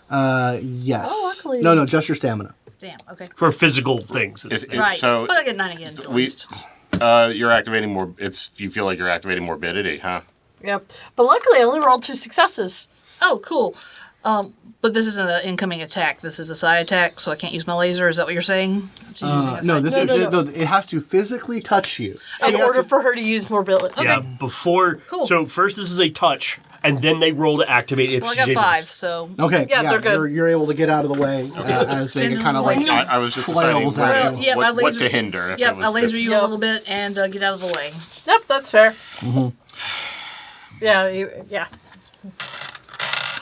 Yes. Oh, luckily. No, just your stamina. Damn, okay. For physical things. Right. So But I get 9 again, at we, least. you're activating more. You feel like you're activating morbidity, huh? Yep. But luckily, I only rolled 2 successes. Oh, cool. But this isn't an incoming attack. This is a side attack, so I can't use my laser. Is that what you're saying? It's using a No, side- this No. it has to physically touch you. In order for her to use mobility. Yeah, before. Cool. So first this is a touch, and then they roll to activate if Well, I she's got able. 5, so... Okay, Yeah, they're good. You're able to get out of the way as they Spin kind of the like laser. I was just deciding flails at what, you. Yeah, my what laser- to hinder. If Yep, it was I laser you Yep. a little bit and get out of the way. Yep, that's fair. Yeah, yeah.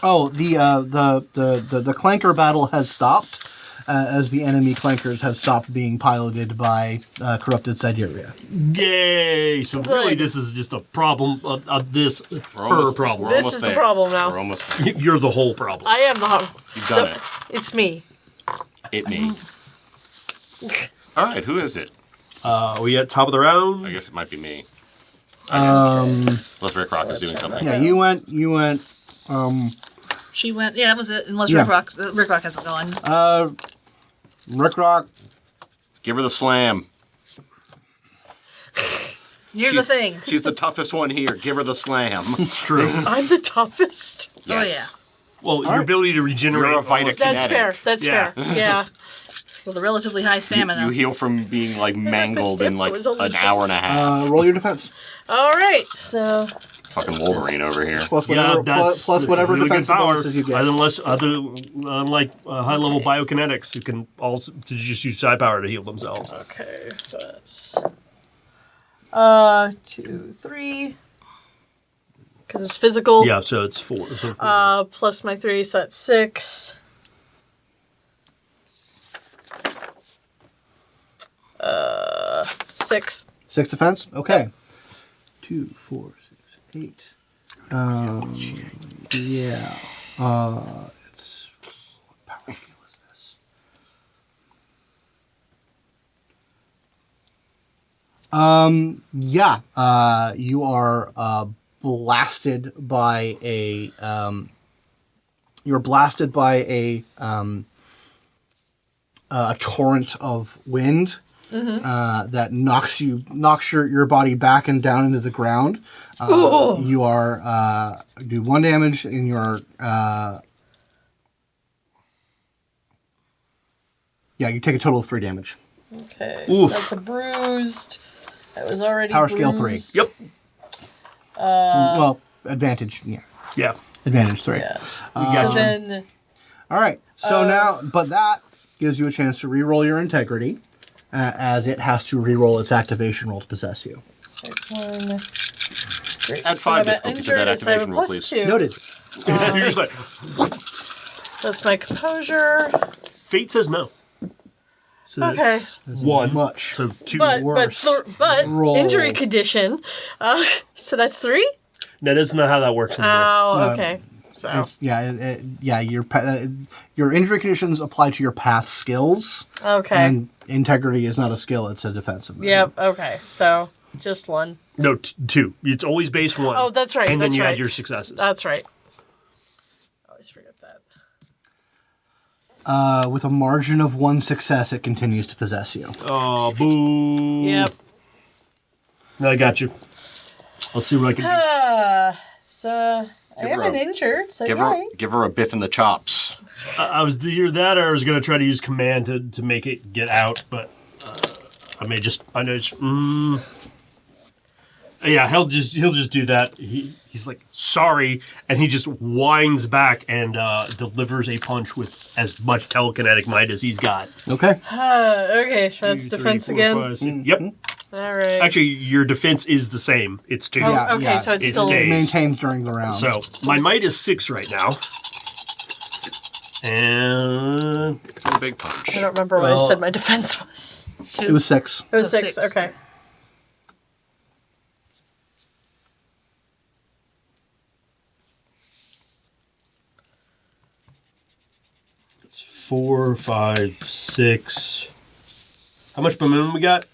Oh, the clanker battle has stopped as the enemy clankers have stopped being piloted by corrupted Siberia. Yay! So really, Good. this is just a problem of this We're her almost- problem. we're This almost is the there. problem now. We're almost there. You're the whole problem. I am the. You've done it. It's me. It me. All right, who is it? We at top of the round. I guess it might be me. Unless Rick Rock is doing something. Yeah, you went. She went... Yeah, that was it. Unless Yeah. Rick Rock hasn't gone. Rick Rock. Give her the slam. You're the thing. She's the toughest one here. Give her the slam. It's true. I'm the toughest. Oh, yeah. Well, your ability to regenerate. You're a almost- Vitakinetic. That's fair. That's Yeah. fair. Yeah. With a relatively high stamina. You heal from being like mangled in like It was only an hour and a half. Roll your defense. All right. So Fucking Wolverine over here. Plus Yeah, whatever, that's plus that's whatever a really good defensive power. bonuses you get. Unlike high level biokinetics, who can also to just use psi power to heal themselves. okay. So that's 2, 3. Because it's physical. Yeah, so it's 4. So 4. Plus my 3, so that's 6. 6. 6 defense? Okay. 2, 4, 6, 8. Yeah. It's what power scale is this? Yeah. You are blasted by a a torrent of wind that knocks your body back and down into the ground. You are do 1 damage in your you take a total of 3 damage. Okay. Oof. So that's a bruised. That was already Power scale 3. bruised. Yep. Well, advantage. Yeah, Yeah. advantage 3. Yeah. We got So you. then, All right. So now, but that gives you a chance to re-roll your integrity, as it has to re-roll its activation roll to possess you. one. Great. Add So 5 I'm difficulty to that injured, so I have a activation roll, plus please. 2. Noted. You're just like, That's my composure. fate says no. So Okay. that's 1. Much. So 2. But worse. but injury condition. So that's 3. No, that's not how that works anymore. Oh, No. okay. So It's, your injury conditions apply to your path skills, okay. and integrity is not a skill; it's a defensive move. Yep. Okay. So just 1. No, 2. It's always base 1. Oh, that's right. And then that's you right. add your successes. That's right. Always forget that. With a margin of 1 success, it continues to possess you. Oh, boo. Yep. No, I got you. I'll see what I can do. So I Give am her an a- injured. So Give yay. her a biff in the chops. I was either that or I was going to try to use command to make it get out, but I know it's. Yeah, he'll just do that. He's like, sorry, and he just winds back and delivers a punch with as much telekinetic might as he's got. Okay. Okay. So that's 2, 3, defense 4, again. 5, 6. Yep. All right. Actually, your defense is the same. It's 2. Oh, Yeah, okay. yeah. So it's It still. stays. It maintains during the round. So my might is 6 right now. And A big punch. I don't remember what I Well- said my defense was. it was 6. It was Oh, 6. 6. Okay. it's 4, 5, 6. How much momentum we got?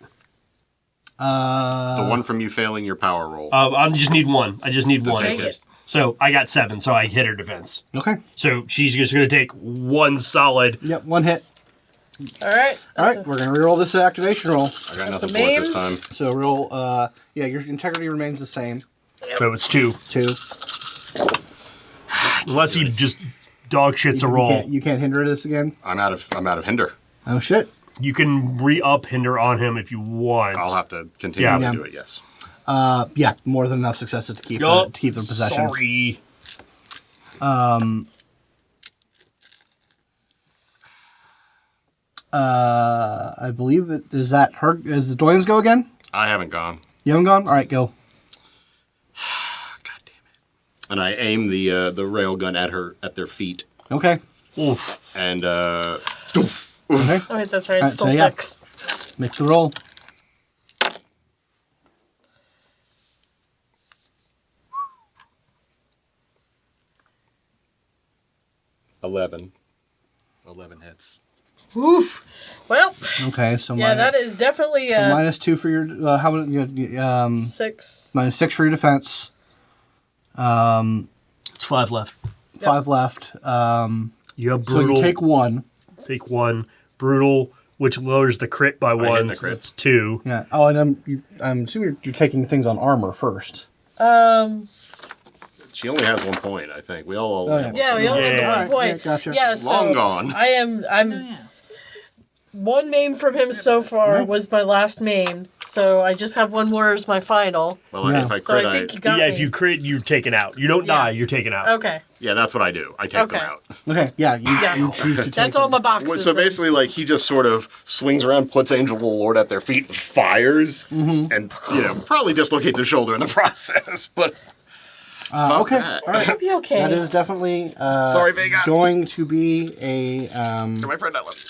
The one from you failing your power roll. I just need 1. I just need 1. Take it. So I got 7, so I hit her defense. Okay. So she's just going to take 1 solid. Yep. 1 hit. All right. All right. We're gonna reroll this activation roll. I got nothing That's a for it this meme. time. So roll. Your integrity remains the same. So it's 2. 2. Unless he just dog shits a roll. You can't hinder this again. I'm out of hinder. Oh shit. You can re-up hinder on him if you want. I'll have to continue Yeah. to do it. Yes. Yeah, more than enough successes to keep Oh, to keep the possession. Sorry. I believe it is that her. Is the Doyens go again? I haven't gone. You haven't gone. All right, go. God damn it! And I aim the railgun at their feet, Okay. Oof. and Okay. Oh, wait, that's right. All It's right, still so yeah. 6. Make the roll. $11 hits. Oof. Well, Okay, so yeah, that is definitely minus 2 for your how many? 6. Minus 6 for your defense. It's 5 left. 5 left. You have So brutal. you take 1. Take 1. Brutal, which lowers the crit by hit 1. the So crit. that's 2. Yeah. Oh, and I'm assuming you're taking things on armor first. She only has 1 point, I think. We all. Oh, yeah. Yeah, we only had the Yeah. 1 point. Yeah, gotcha. Yeah, so Long gone. I'm Oh, yeah. 1 maim from him so far Right. was my last maim. So I just have 1 more as my final. Well, Yeah. if I So crit, I think you got Yeah, me. if you crit, you're taken out. You don't Yeah. die, you're taken out. Okay. yeah, that's what I do. I take Okay. them out. Okay. Yeah. You choose to take. That's all my boxes. Well, so then. basically, like he just sort of swings around, puts Angel of the Lord at their feet, and fires, and probably dislocates his shoulder in the process. But fuck Okay. that. All right. It'll be okay. That is definitely Sorry, Vega. going to be a To my friend, I love you.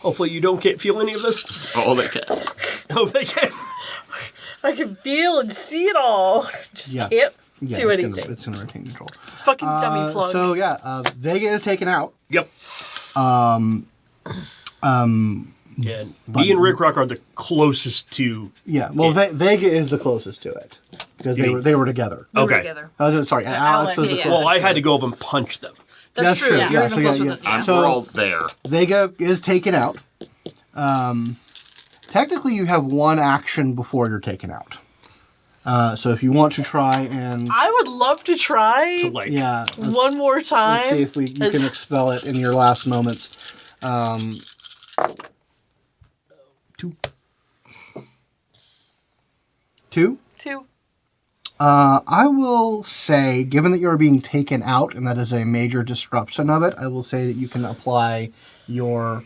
Hopefully you can't feel any of this. Oh, they can. Oh, they can. I can feel and see it all. Just can't do anything. It's going to retain control. Fucking dummy plug. So, Vega is taken out. Yep. Yeah, me and Rick Rock are the closest to. Yeah, well, Vega is the closest to it because they were together. We were Okay. together. Sorry, Alex was the closest. Well, I had to go up and punch them. That's true. Yeah, You're so even closer yeah. than We're all there. Vega is taken out. Technically, you have one action before you're taken out. So if you want to try and I would love to try To like. one more time. let's see if you can expel it in your last moments. 2. 2? 2. I will say, given that you're being taken out, and that is a major disruption of it, I will say that you can apply your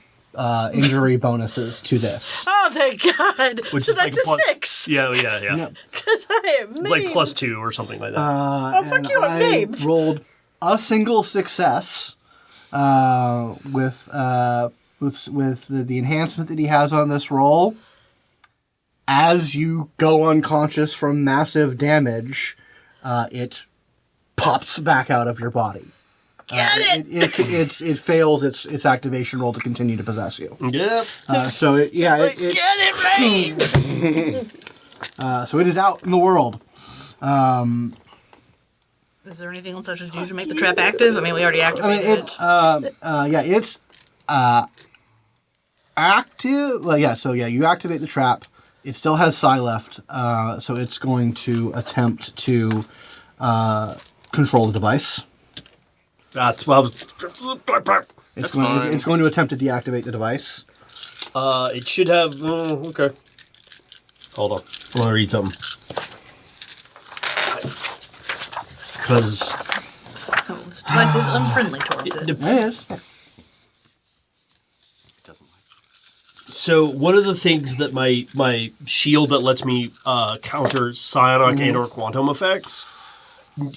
injury bonuses to this. Oh, thank God. Which So is that's like a 6. Yeah. Because I am It's like maimed. +2 or something like that. And you, I'm I maimed. rolled a single success with the enhancement that he has on this roll. As you go unconscious from massive damage, it pops back out of your body. Get it! It fails its activation roll to continue to possess you. Yep. So it Get it, maimed! so it is out in the world. Is there anything else I should do to make the trap active? I mean, we already I activated mean, it. it's active. Well, yeah. So yeah, you activate the trap. It still has psi left, so it's going to attempt to control the device. That's well. It's fine. going to attempt to deactivate the device. It should have. Okay. Hold on. I want to read something. Because Oh, this device is unfriendly towards it. It is. so one of the things that my shield that lets me counter psionic and or quantum effects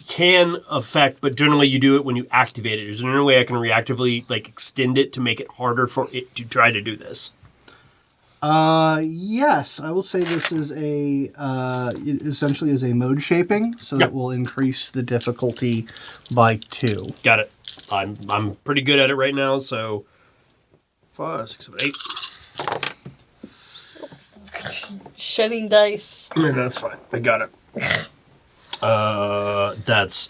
can affect, but generally you do it when you activate it. Is there any way I can reactively extend it to make it harder for it to try to do this? Yes, I will say this is it essentially is a mode shaping, so Yep. it will increase the difficulty by 2. Got it. I'm pretty good at it right now, so 5, 6, 7, 8. Shedding dice. Yeah, that's fine. I got it. That's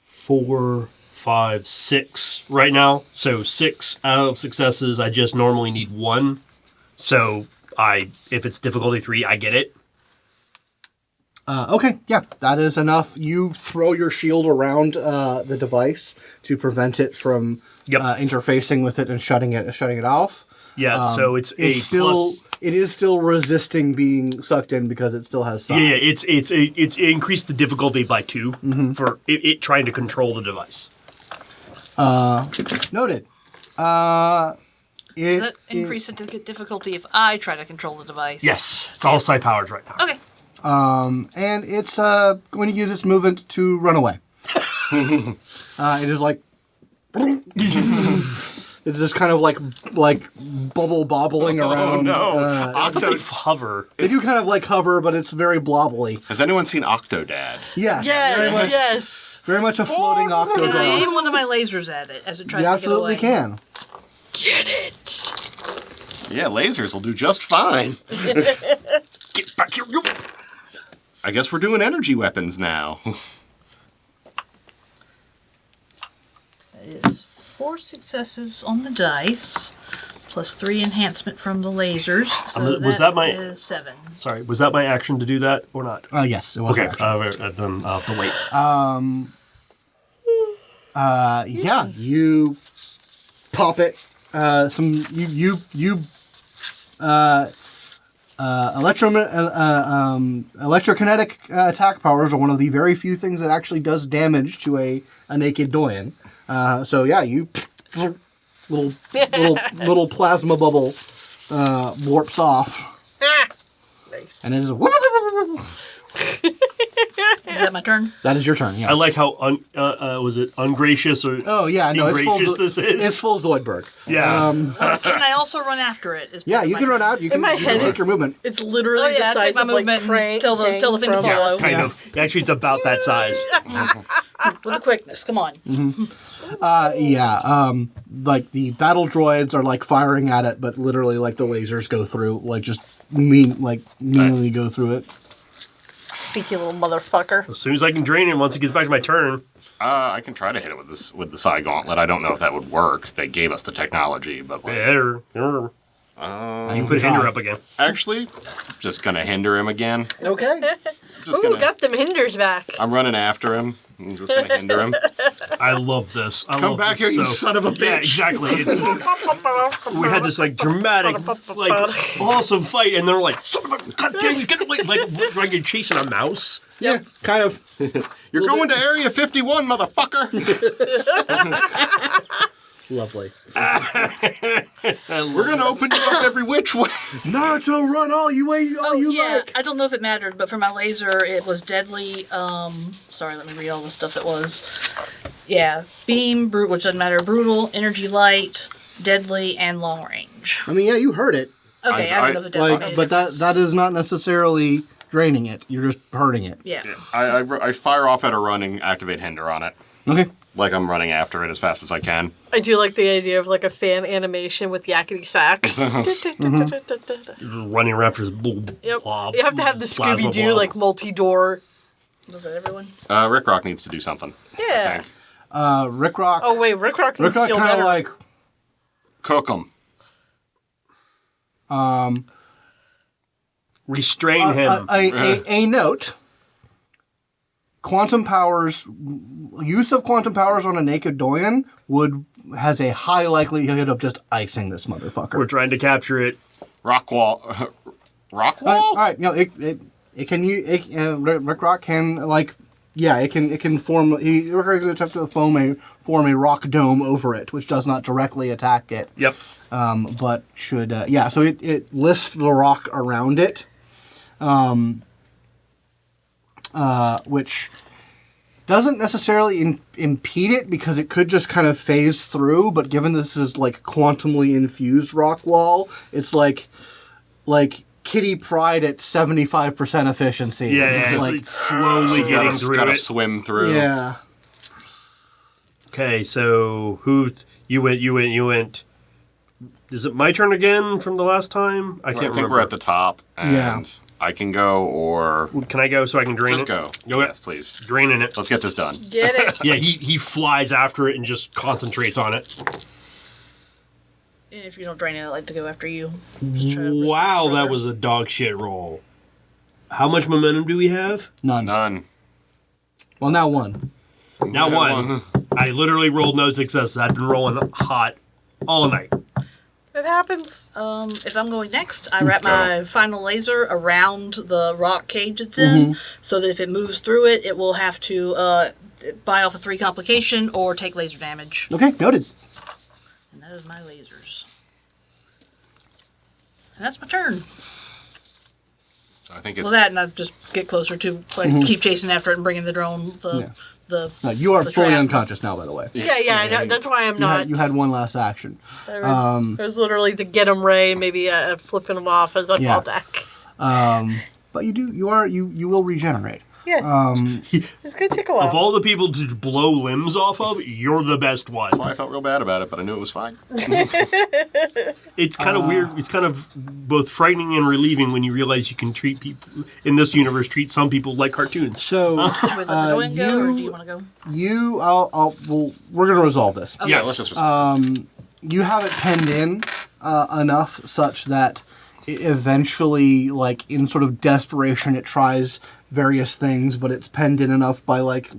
4, 5, 6 right now. So 6 out of successes. I just normally need 1. So if it's difficulty 3, I get it. Okay, yeah, that is enough. You throw your shield around the device to prevent it from Yep. interfacing with it and shutting it off. Yeah. So it's a still plus. it is still resisting being sucked in because it still has psi. Yeah, it's increased the difficulty by 2 for it trying to control the device. Noted. Does that increase the difficulty if I try to control the device? Yes, it's all psi powers right now. Okay. And it's going to use its movement to run away. It is like it's just kind of like bubble bobbling around. no. Octo hover. They do kind of like hover, but it's very blobbly. Has anyone seen Octodad? Yes. Very much, Yes. very much a floating Can I octodad. aim one of my lasers at it as it tries You to absolutely get away? can. Get it. Yeah, lasers will do just fine. Get back here. You. I guess we're doing energy weapons now. That is 4 successes on the dice, plus 3 enhancement from the lasers. So Was that my- is 7. Sorry, was that my action to do that or not? Yes, it was. Okay, actually. then I'll have to wait. Yeah, you pop it. Electrokinetic attack powers are one of the very few things that actually does damage to a naked Doyen. So yeah, you little plasma bubble warps off, Nice. and it is Is that my turn? That is your turn, yes. I like how was it ungracious or Oh, yeah, no, it's full, ingracious this is? it's full Zoidberg. Yeah. Can I also run after it? Is Yeah, part of you my can run turn? out. You can, my you can head, take your movement. It's literally Oh, yeah, the take size my of like movement and Crank. tell the thing to from- follow. Kind of. Actually, it's about that size. With the quickness, come on. Like the battle droids are like firing at it, but literally like the lasers go through, like just meanly go through it. Sneaky little motherfucker. As soon as I can drain it, once it gets back to my turn. I can try to hit it with the Psi Gauntlet. I don't know if that would work. They gave us the technology, but like, You can put Hinder up again. actually, just gonna hinder him again. Okay. Just Ooh, gonna. got them hinders back. I'm running after him. I'm just gonna hinder him. I love this. Come back here, you son of a bitch! Yeah, exactly. It's just, we had this like dramatic, like awesome fight, and they're like, "Son of a god damn, you get away!" Like you're chasing a mouse. Yeah, kind of. You're going to Area 51, motherfucker! Lovely. We're gonna open you up every which way. Naruto, run all you like. I don't know if it mattered, but for my laser, it was deadly. Sorry, let me read all the stuff it was. Yeah, beam, which doesn't matter. Brutal, energy light, deadly, and long range. I mean, yeah, you heard it. Okay, I don't know if the deadly made a But difference. that is not necessarily draining it. You're just hurting it. Yeah. I fire off at a running, activate hinder on it. Okay. Like I'm running after it as fast as I can. I do like the idea of like a fan animation with yakety sax. You're just running around for this Yep. blob. You have to have the plasma Scooby Doo blob. like multi-door. Was that everyone? Rick Rock needs to do something. I Yeah. think. Rick Rock. Oh wait, Rick Rock needs to Rock feel kind of better. like Cook him. Restrain him. a note. Quantum powers, use of quantum powers on a naked Doyen has a high likelihood of just icing this motherfucker. We're trying to capture it. Rock wall. Rock All wall? right, it can Rick Rock can it can form. Rick Rock is attempt to form a rock dome over it, which does not directly attack it. Yep. But should so it lifts the rock around it, which doesn't necessarily impede it because it could just kind of phase through. But given this is like quantumly infused rock wall, it's like Kitty Pryde at 75% efficiency. Yeah. It's slowly getting through gotta it. swim through. Yeah. Okay, so you went. Is it my turn again from the last time? I can't I think remember. we're at the top, and Yeah. I can go, or Can I go so I can drain just it? go. Go Yes, please. Draining it. Let's get this done. Get it? Yeah, he flies after it and just concentrates on it. And if you don't drain it, I'd like to go after you. Just try to Wow, respond that further. was a dog shit roll. How much momentum do we have? None. None. Well, now one. Now one. I literally rolled no successes. I've been rolling hot all night. It happens. If I'm going next, I wrap my final laser around the rock cage it's in, so that if it moves through it, it will have to buy off a 3 complication or take laser damage. Okay, noted. And that is my lasers. And that's my turn. I think it's. Well, that and I just get closer to keep chasing after it and bringing the drone. The No, you are the fully trap. unconscious now, by the way. Yeah, I know. That's why I'm not. You had one last action. There was literally the get 'em ray, maybe flipping them off as a Yeah. fall deck. But you will regenerate. Yes. It's gonna take a while. Of all the people to blow limbs off of, you're the best one. Well, I felt real bad about it, but I knew it was fine. It's kind of weird. It's kind of both frightening and relieving when you realize you can treat people in this universe, treat some people like cartoons. So Should we let the doing go, or do you want to go? we're gonna resolve this. Okay. Yeah, let's just. You have it penned in enough such that it eventually, like in sort of desperation, it tries various things, but it's penned in enough by like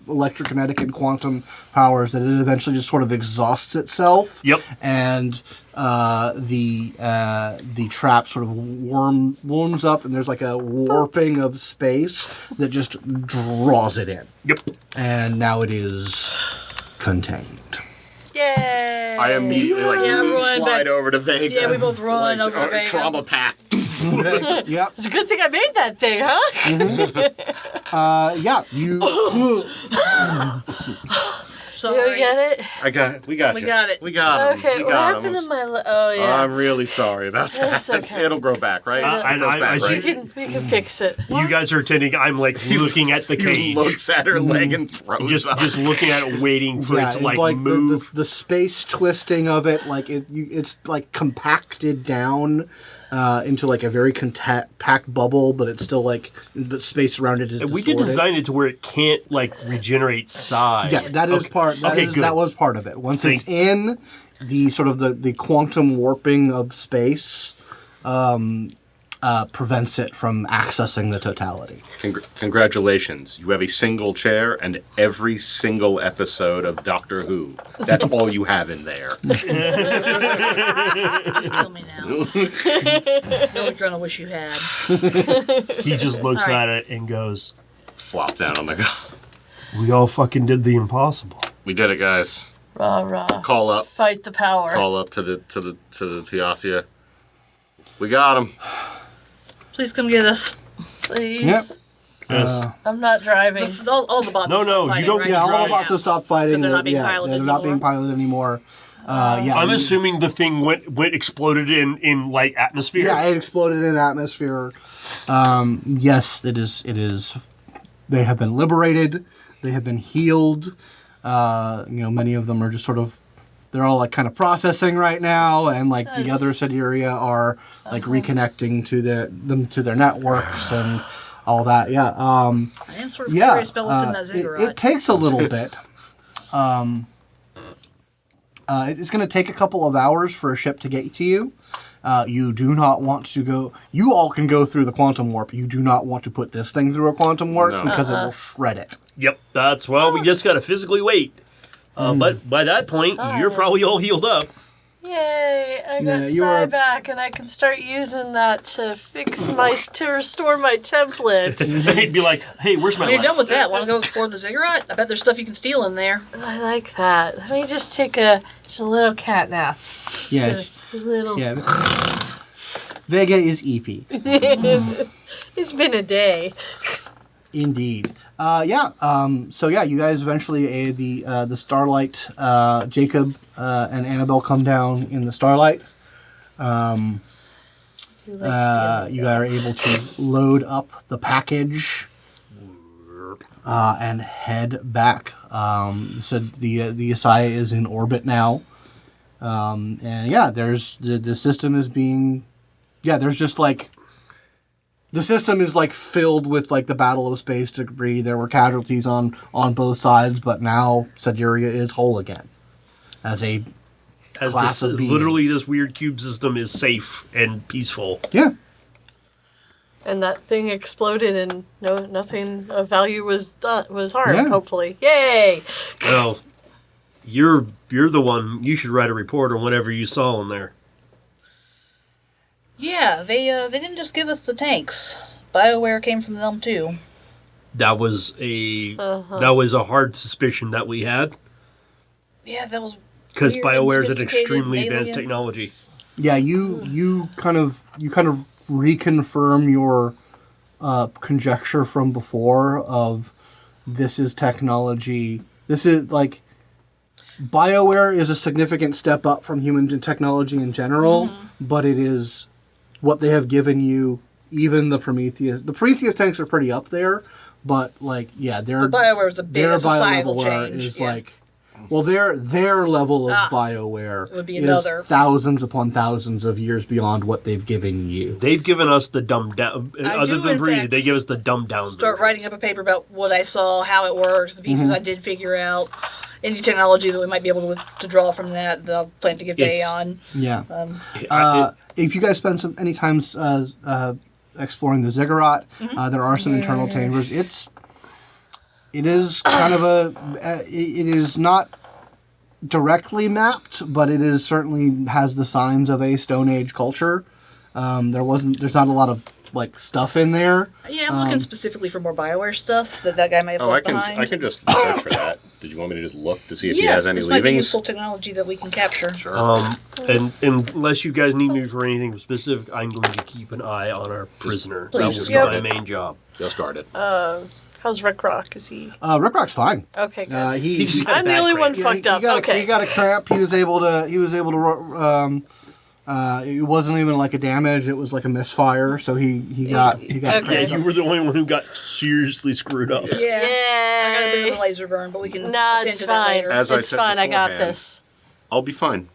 electrokinetic and quantum powers that it eventually just sort of exhausts itself. Yep. And the trap sort of warms up, and there's like a warping of space that just draws it in. Yep. And now it is contained. Yay! I immediately Yeah, run slide back. over to Vega. Yeah, we both run over to Vega. Trauma pack. Yep. It's a good thing I made that thing, huh? Yeah. You. Sorry. You get it? We got We you. got it. We got him. Okay, We what got happened him. to my... Oh, yeah. I'm really sorry about that. That's okay. It'll grow back, right? And It grows I back, see- right? we can fix it. You guys are attending. I'm like looking at the He cage. looks at her leg and throws up. Just looking at it, waiting for it to like the, move. the space twisting of it, like it's like compacted down into like a very packed bubble, but it's still like the space around it is. And we did distorted. design it to where it can't like regenerate size. Yeah, that is part. Good. That was part of it. Once it's in the sort of the quantum warping of space, prevents it from accessing the totality. Congratulations. You have a single chair and every single episode of Doctor Who. That's all you have in there. Just kill me now. No, you're gonna wish you had. He just looks All right. at it and goes, Flop down on the ground. "We all fucking did the impossible." We did it, guys. Rah, rah. Call up. Fight the power. Call up to the ASIYAH. We got him. Please come get us. Please. Yep. Yes. I'm not driving. All the bots. No, have no, stopped you fighting, don't right? get Yeah, all the Right. bots have stopped fighting. Because they're not being piloted they're not being anymore. piloted anymore. Yeah, I'm assuming the thing went exploded in like atmosphere. Yeah, it exploded in atmosphere. Yes, it is. They have been liberated. They have been healed. Many of them are just sort of. They're all like kind of processing right now, and like the other Sideria are like reconnecting to their networks and all that. Yeah. I am sort of Yeah. curious about what's in that ziggurat. It takes a little bit. It's going to take a couple of hours for a ship to get to you. You do not want to go. You all can go through the quantum warp. You do not want to put this thing through a quantum warp No. because it will shred it. Yep. That's we just gotta physically wait. But by that point, you're probably all healed up. Yay! I got Yeah, you are- Psi back, and I can start using that to restore my templates. He'd be like, "Hey, where's my When you're light?" done with that, want to go explore the ziggurat? I bet there's stuff you can steal in there. I like that. Let me just take just a little cat nap. Yeah. A little. Yeah. Vega is EP. It's been a day. Indeed. So you guys eventually the Starlight. Jacob and Annabelle come down in the Starlight. You are able to load up the package and head back. So the ASIYAH is in orbit now, there's the system is being, there's just like. The system is like filled with like the battle of space debris. There were casualties on both sides, but now Sideria is whole again. As class of beings. Literally this weird cube system is safe and peaceful. Yeah. And that thing exploded, and nothing of value was harmed. Yeah. Hopefully, yay! Well, you're the one. You should write a report on whatever you saw in there. Yeah, they didn't just give us the tanks. BioWare came from them too. That was a hard suspicion that we had Yeah, that was because weird, BioWare is an unsophisticated extremely advanced alien. technology. Yeah, you kind of reconfirm your conjecture from before of this is technology. This is like BioWare is a significant step up from human technology in general, but it is what they have given you. Even the Prometheus tanks are pretty up there, but like their BioWare was a big their societal BioWare change. is Yeah. like. Well, their level of BioWare would be is another. thousands upon thousands of years beyond what they've given you. They've given us the dumbed down. I Other do, than in breathing, fact, they give us the dumbed down. Start version. writing up a paper about what I saw, how it works, the pieces I did figure out, any technology that we might be able to draw from that I'll plan to give to It's- Aeon. Yeah. I- If you guys spend any time exploring the ziggurat, there are some internal chambers. It is kind of it is not directly mapped, but it is certainly has the signs of a Stone Age culture. There's not a lot of like stuff in there. Yeah, I'm looking specifically for more BioWare stuff that guy may have Oh, I left can behind. just search for that. Did you want me to just look to see if he Yes, has any this might be leavings? useful technology that we can capture. Sure. And unless you guys need me for anything specific, I'm going to keep an eye on our prisoner. That please. will be Yep. my main job. Just guard it. How's Rick Rock? Is he Rick Rock's fine. okay? Good. He just got a I'm the back only cramp. one fucked up. Okay. He got a cramp. He was able to. It wasn't even like a damage. It was like a misfire. So he got Okay. Yeah, you were the only one who got seriously screwed up. Yeah. I got a bit of a Yay. laser burn, but we can Nah, attend it's to that fine. later. As I It's said fine. I got beforehand. this. I'll be fine.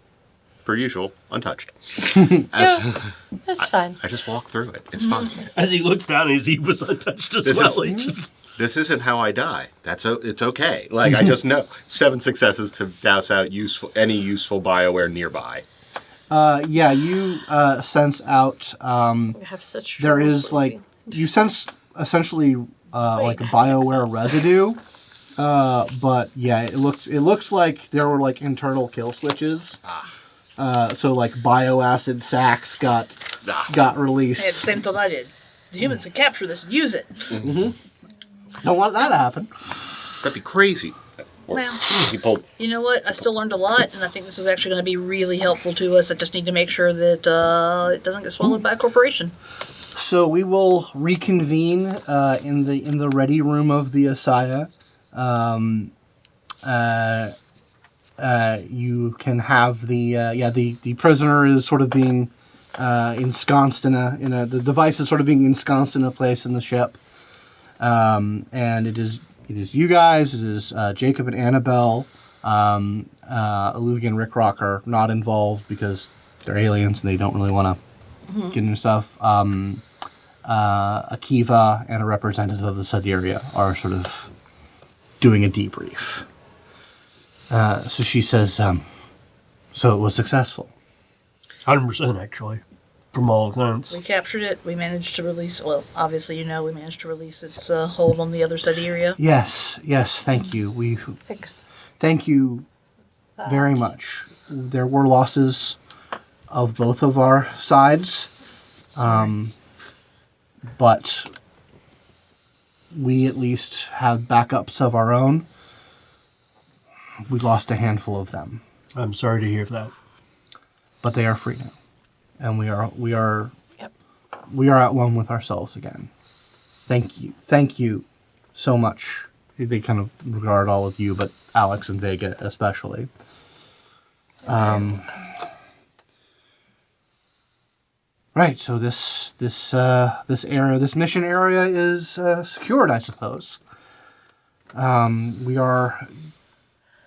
Per usual, untouched. It's fine. I just walk through it. It's fine. As he looks down, he was untouched as This well. is- He just- This isn't how I die. It's okay. Like I just know 7 successes to douse out any useful BioWare nearby. Yeah, you sense out. I have such. There trouble is like sleeping. you sense essentially like a BioWare residue. But yeah, it looks like there were like internal kill switches. So like bioacid sacs got released. Hey, the same thought I did. The humans can capture this and use it. Don't want that to happen. That'd be crazy. Well, He pulled. you know what? I still learned a lot, and I think this is actually going to be really helpful to us. I just need to make sure that it doesn't get swallowed by a corporation. So we will reconvene in the ready room of the ASIYAH. You can have the prisoner is sort of being ensconced in a the device is sort of being ensconced in a place in the ship, and it is you guys. It is Jacob and Annabelle. Olivia and Rick Rock are not involved because they're aliens and they don't really want to get into stuff. Akiva and a representative of the Siberia are sort of doing a debrief. So she says, so it was successful. 100% actually, from all accounts. We captured it. We managed to release. Well, obviously, we managed to release its hold on the other side area. Yes, thank you. Thank you very much. There were losses of both of our sides, but we at least have backups of our own. We lost a handful of them, I'm sorry to hear that. but they are free now, and we are Yep. at one with ourselves again. Thank you so much. They kind of regard all of you, but Alex and Vega especially. Right. So this mission area is secured, I suppose. We are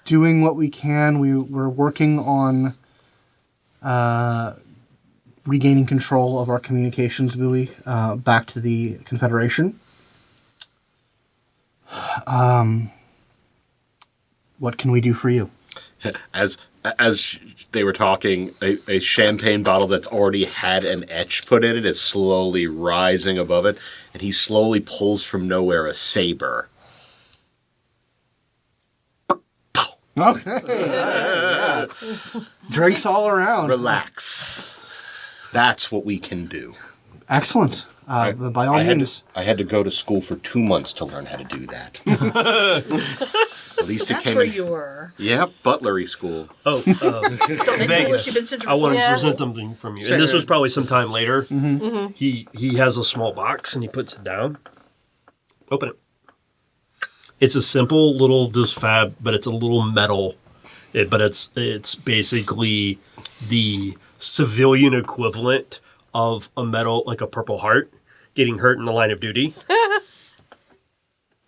doing what we can. We're working on regaining control of our communications buoy back to the Confederation. What can we do for you? As they were talking, a champagne bottle that's already had an etch put in it is slowly rising above it, and he slowly pulls from nowhere a saber. Okay. Yeah. Drinks all around. Relax. That's what we can do. Excellent. By all means. I had to go to school for 2 months to learn how to do that. At least it That's came where in. you were. Yeah, butlery school. Oh, Vegas. You've been sent to I wanted to Yeah. present something from you. And this was probably some time later. Mm-hmm. He has a small box and he puts it down. Open it. It's a simple little just fab, but it's a little metal. But it's basically the civilian equivalent of a metal, like a Purple Heart, getting hurt in the line of duty.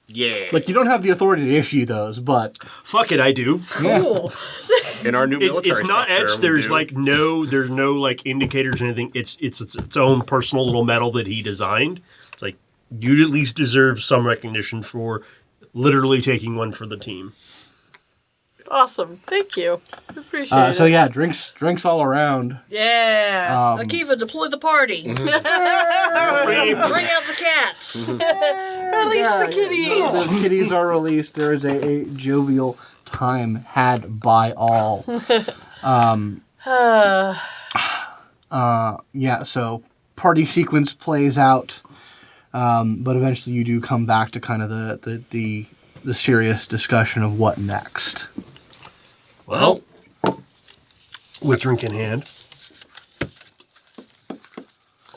Yeah. Like, you don't have the authority to issue those, but... Fuck it, I do. Cool. In our new military It's not structure, etched. we There's do. there's no like indicators or anything. It's its own personal little metal that he designed. It's like you'd at least deserve some recognition for literally taking one for the team. Awesome. Thank you. Appreciate it. So yeah, drinks all around. Yeah. Akiva, deploy the party. Bring out the cats. Release the kitties. The kitties are released. There is a jovial time had by all. Yeah, so party sequence plays out, but eventually you do come back to kind of the the serious discussion of what next. Well, with drink in hand,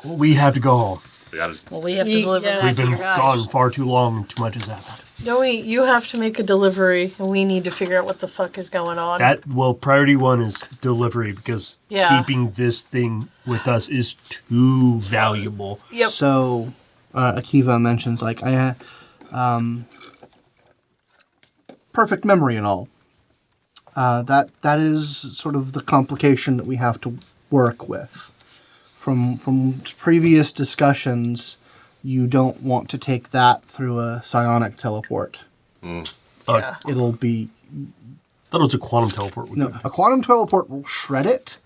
we have to go home. we gotta. Well, we have to Ye- deliver yes. that We've to been your guys. gone far too long and too much has happened. Joey, you have to make a delivery, and we need to figure out what the fuck is going on. Priority one is delivery because Yeah. keeping this thing with us is too valuable. Yep. So, Akiva mentions, like, I had perfect memory and all. That is sort of the complication that we have to work with. From previous discussions, you don't want to take that through a psionic teleport. Yeah. It'll be Thought it was a quantum teleport. no, a quantum teleport will shred it.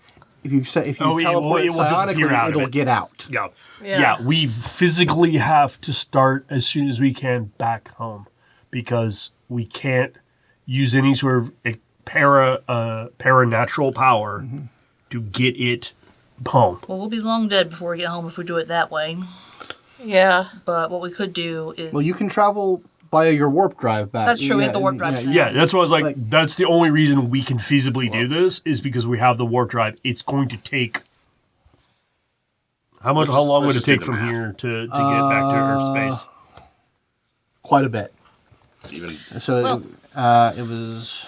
If you teleport it will disappear out of it'll it. get out. Yeah. Yeah. Yeah, we physically have to start as soon as we can back home because we can't use any sort of paranatural power to get it home. Well, we'll be long dead before we get home if we do it that way. Yeah. But what we could do is... Well, you can travel via your warp drive back. That's true, we have the warp drive now. Yeah, that's why I was like, Like- that's the only reason we can feasibly do this is because we have the warp drive. It's going to take... How long would let's it just take do the from math. here to get back to Earth space? Quite a bit. Even So Well- it was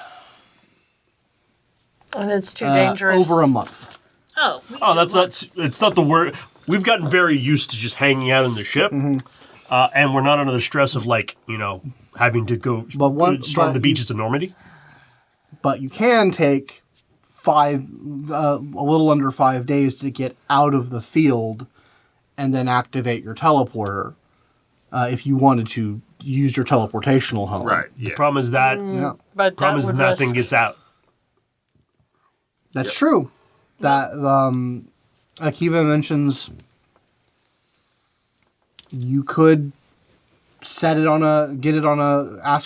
And it's too dangerous. over a month. Oh, It's not the word. We've gotten very used to just hanging out in the ship, and we're not under the stress of having to go storm the beaches of Normandy. But you can take a little under 5 days to get out of the field and then activate your teleporter if you wanted to use your teleportational home. right. The Yeah. problem is that Yeah, But problem is would that thing risk- gets out. that's true. That Akiva mentions you could ask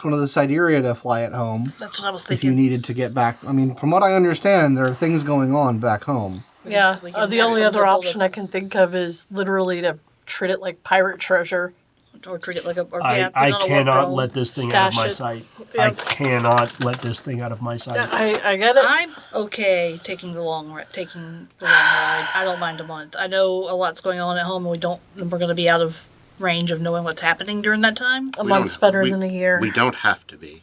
one of the Sidereal to fly it home that's what I was if you thinking. needed to get back. I mean, from what I understand, there are things going on back home. Yeah. We can The ask only them other to build option a- I can think of is literally to treat it like pirate treasure. Or treat it like a... Or, I put it on a warp cannot drone. let this thing out of Stash my it. sight. Yep. I cannot let this thing out of my sight. I get it. I'm okay taking the long ride. I don't mind a month. I know a lot's going on at home, and we're going to be out of range of knowing what's happening during that time. A We month's don't- better we- than a year. We don't have to be.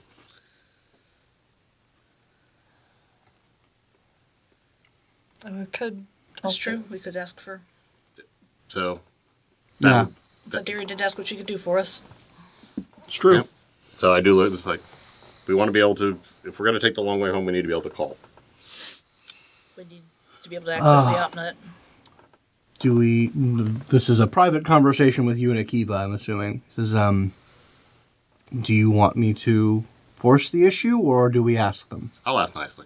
We could. That's also- true. We could ask for... So. Yeah. Deary did ask what she could do for us. It's true. Yeah. So I do look. It's like we want to be able to. If we're going to take the long way home, we need to be able to call. We need to be able to access the opnet. This is a private conversation with you and Akiva, I'm assuming. This is, do you want me to force the issue, or do we ask them? I'll ask nicely.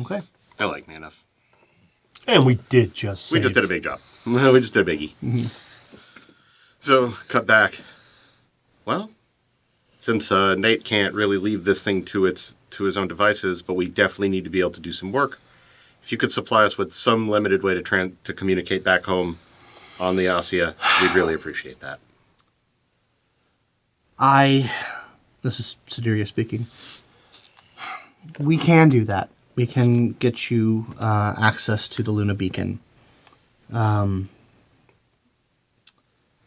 Okay. They like me enough. And we did just We just did a big job. We just did a biggie. So, cut back. Well, since Nate can't really leave this thing to his own devices, but we definitely need to be able to do some work. If you could supply us with some limited way to communicate back home on the ASIYAH, we'd really appreciate that. This is Sideria speaking. We can do that. We can get you access to the Luna Beacon.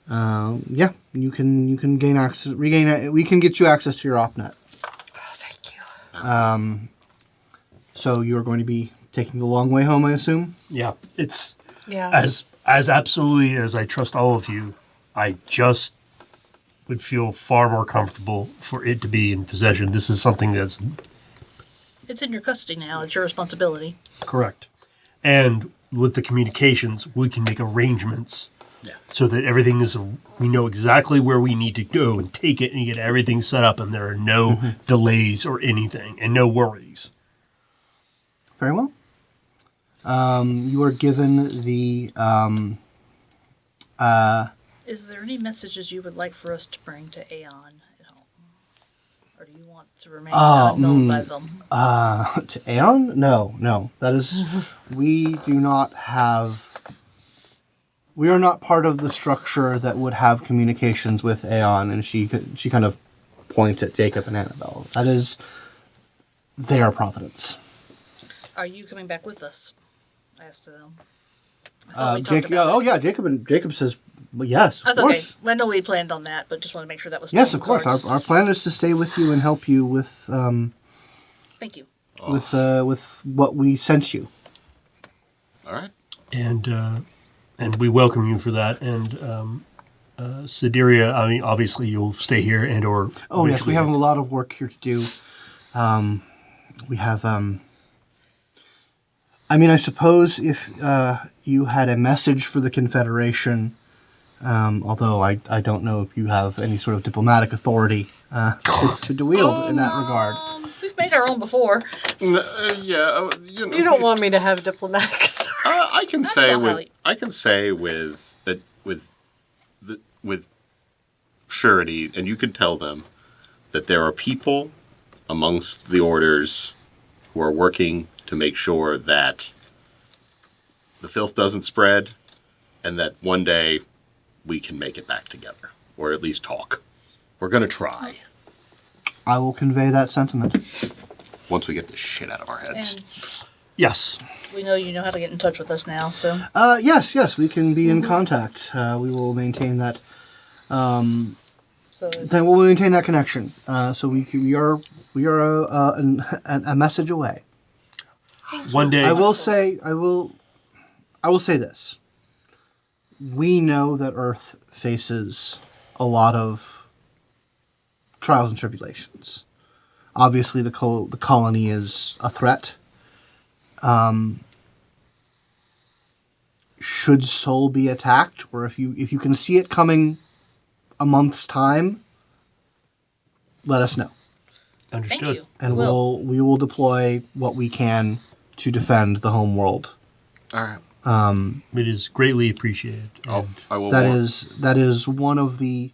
Yeah, you can gain access. We can get you access to your opnet. Oh, thank you. So you are going to be taking the long way home, I assume. Yeah, it's Yeah. as absolutely as I trust all of you. I just would feel far more comfortable for it to be in possession. This is something that's It's in your custody now. It's your responsibility. correct, and with the communications, we can make arrangements. Yeah. So that everything is, we know exactly where we need to go and take it and get everything set up, and there are no delays or anything, and no worries. Very well. You are given the Is there any messages you would like for us to bring to Aeon at home? Or do you want to remain unknown by them? to Aeon? No. That is, we do not have. We are not part of the structure that would have communications with Aeon, and she kind of points at Jacob and Annabelle. That is their providence. Are you coming back with us? I asked them. I thought we talked Jacob, about it. Jacob says, well, yes, of Okay, course. I know we planned on that, but just want to make sure that was Yes, still of in the course. cards. Our plan is to stay with you and help you with Thank you. with what we sent you. All right. And we welcome you for that. And Sideria, I mean, obviously you'll stay here and or. Oh yes, we eventually- have a lot of work here to do. We have. I mean, I suppose if you had a message for the Confederation, although I don't know if you have any sort of diplomatic authority to wield in that regard. We've made our own before. Yeah, You don't want me to have diplomatic authority. I can That's say all with right. I can say with surety, and you can tell them that there are people amongst the orders who are working to make sure that the filth doesn't spread, and that one day we can make it back together, or at least talk. We're gonna try I will convey that sentiment. once we get this shit out of our heads. And Yes. we know you know how to get in touch with us now, so. Yes, we can be in contact. We will maintain that. So Then we'll maintain that connection. So we are a message away. One day. I will say this. We know that Earth faces a lot of trials and tribulations. Obviously, the colony is a threat. Should Sol be attacked, or if you can see it coming a month's time, let us know, Understood. thank you. and We will. we will deploy what we can to defend the home world. All right. It is greatly appreciated. And I will. That is one of the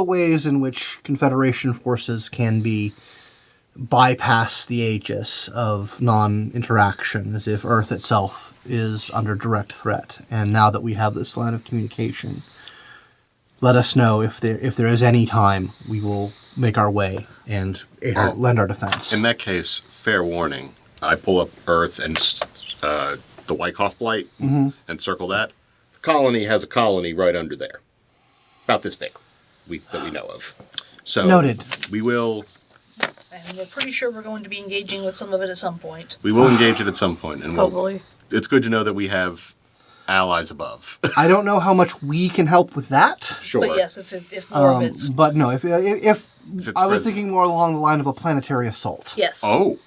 ways in which Confederation forces can bypass the aegis of non-interaction, as if Earth itself is under direct threat. And now that we have this line of communication, let us know if there is any time we will make our way and lend our defense. In that case, fair warning. I pull up Earth and the Wyckoff Blight and circle that. The colony has a colony right under there, about this big, that we know of. So Noted. We will And we're pretty sure we're going to be engaging with some of it at some point. engage it at some point, and Probably. it's good to know that we have allies above. I don't know how much we can help with that. Sure. But yes, if more of it's. But no, if it's I was pres- thinking more along the line of a planetary assault. Yes. Oh,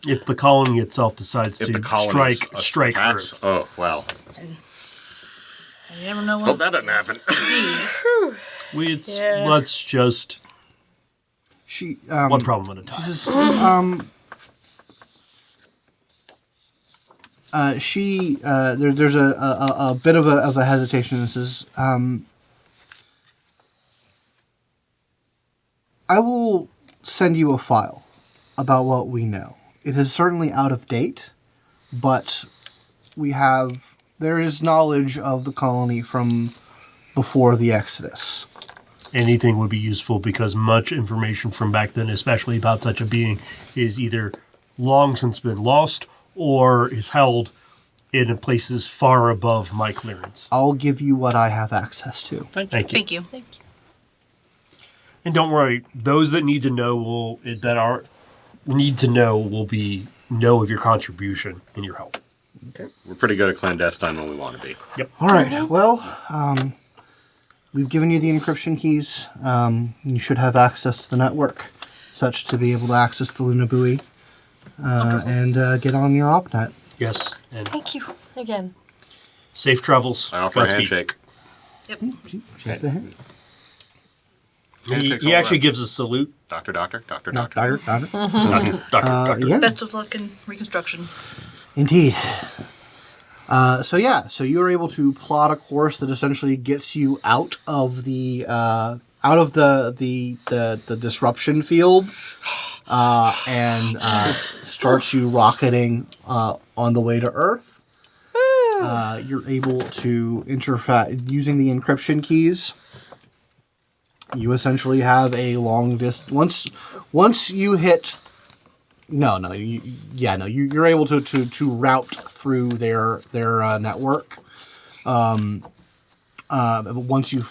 if the colony itself decides if to the colony strike attacks. Earth. Oh well. And you never know Hope what. that doesn't happen. Indeed. Yeah. Let's just She one problem at a time. says, there's a bit of a hesitation. This is I will send you a file about what we know. It is certainly out of date, but there is knowledge of the colony from before the Exodus. Anything would be useful because much information from back then, especially about such a being, is either long since been lost or is held in places far above my clearance. I'll give you what I have access to. Thank you. Thank you. And don't worry, those that need to know will be know of your contribution and your help. Okay. We're pretty good at clandestine when we want to be. Yep. All right. Well, we've given you the encryption keys. You should have access to the network, such to be able to access the Luna buoy and get on your OpNet. Yes. And Thank you again. safe travels. I offer a Godspeed. handshake. Yep. Shake the hand. Handshakes He all actually around. gives a salute. Doctor. Doctor. Doctor. Yeah, Best of luck in reconstruction. indeed. So you're able to plot a course that essentially gets you out of the disruption field, and starts you rocketing on the way to Earth. You're able to interface using the encryption keys. You essentially have a long distance. Once you hit, you're able to route through their network. Once you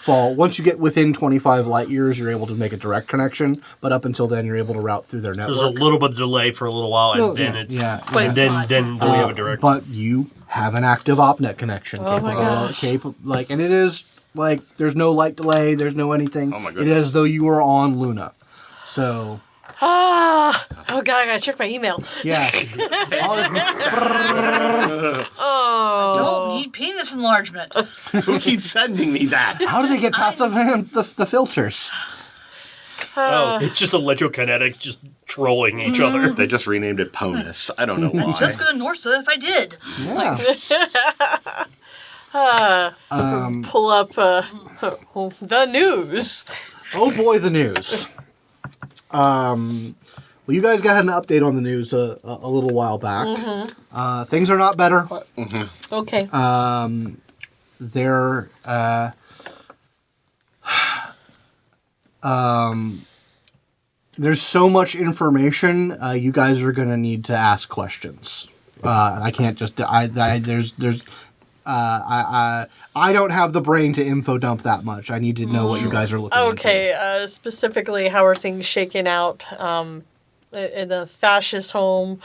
get within 25 light years, you're able to make a direct connection. But up until then, you're able to route through their network. There's a little bit of delay for a little while, and then then we have a direct. But you have an active OpNet connection. Oh my gosh! And it is like there's no light delay, there's no anything. Oh my It goodness. is as though you were on Luna. So Oh god, I gotta check my email. yeah. Oh. Don't need penis enlargement. Who keeps sending me that? How do they get past the filters? Oh, it's just Electrokinetic just trolling each other. They just renamed it Ponus. I don't know why. Just gonna Norsa if I did. Yeah. Pull up the news. Oh boy, the news. Well, you guys got an update on the news a little while back. Mm-hmm. Things are not better. Okay. They're there's so much information. You guys are gonna need to ask questions. I can't just. I don't have the brain to info dump that much. I need to know what you guys are looking into. Okay. Specifically, how are things shaking out in the fascist home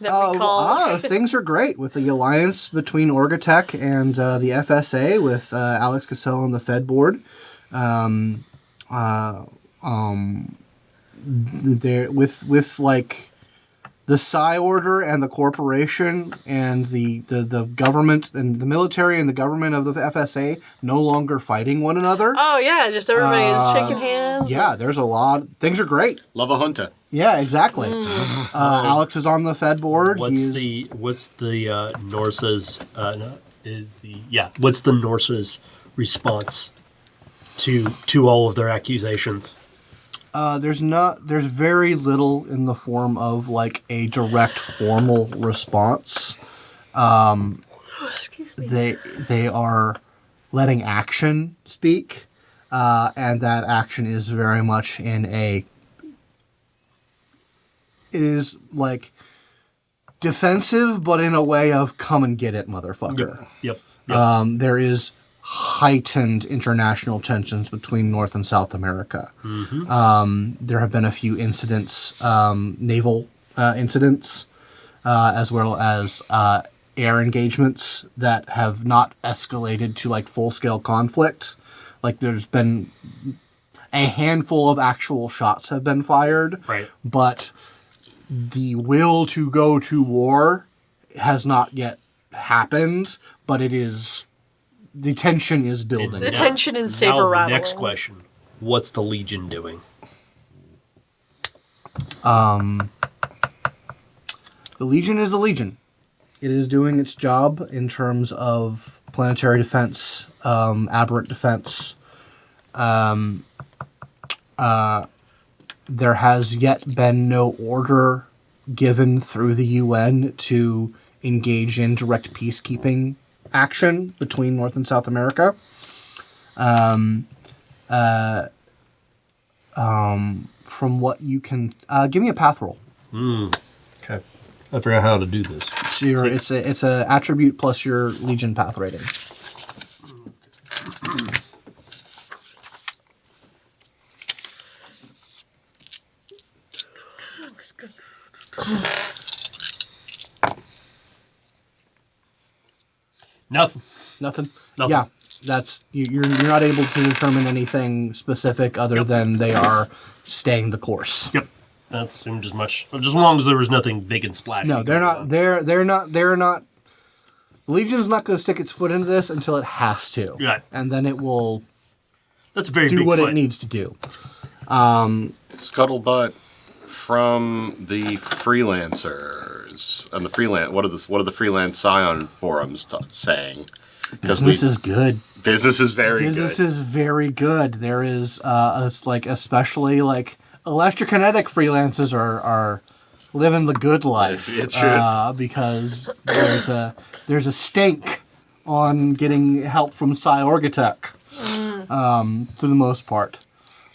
that we call? Things are great with the alliance between Orgatech and the FSA with Alex Cassell on the Fed board. There with like the Psi Order and the corporation and the government and the military and the government of the FSA no longer fighting one another. Oh yeah, just everybody is shaking hands. Yeah, there's a lot. Things are great. Love a junta. Yeah, exactly. Alex is on the Fed board. What's the Norsa's what's the Norsa's response to all of their accusations? There's very little in the form of like a direct formal response. Excuse me. They are letting action speak, and that action is very much it is like defensive, but in a way of come and get it, motherfucker. Yep. There is heightened international tensions between North and South America. There have been a few incidents, naval incidents, as well as air engagements that have not escalated to like full-scale conflict. Like there's been a handful of actual shots have been fired, Right. but the will to go to war has not yet happened, but it is. The tension is building. The tension and saber rattling. Next question. What's the Legion doing? The Legion is the Legion. It is doing its job in terms of planetary defense, aberrant defense. There has yet been no order given through the UN to engage in direct peacekeeping action between North and South America. From what you can, give me a path roll. Okay. I forgot how to do this. It's a attribute plus your Legion path rating. Nothing. Yeah, that's you're not able to determine anything specific other than they are staying the course. Yep. That seemed as much. Just as long as there was nothing big and splashy. No, they're not. They're not. The Legion's not going to stick its foot into this until it has to. Right. And then it will That's a very do big what foot. it needs to do. Scuttlebutt from the freelancers and the freelance. What are the freelance Scion forums saying? Business is good. Business is very Business good. is very good. There is especially like Electrokinetic freelancers are living the good life. It should. Because there's a stink on getting help from Psi Orgatech, for the most part.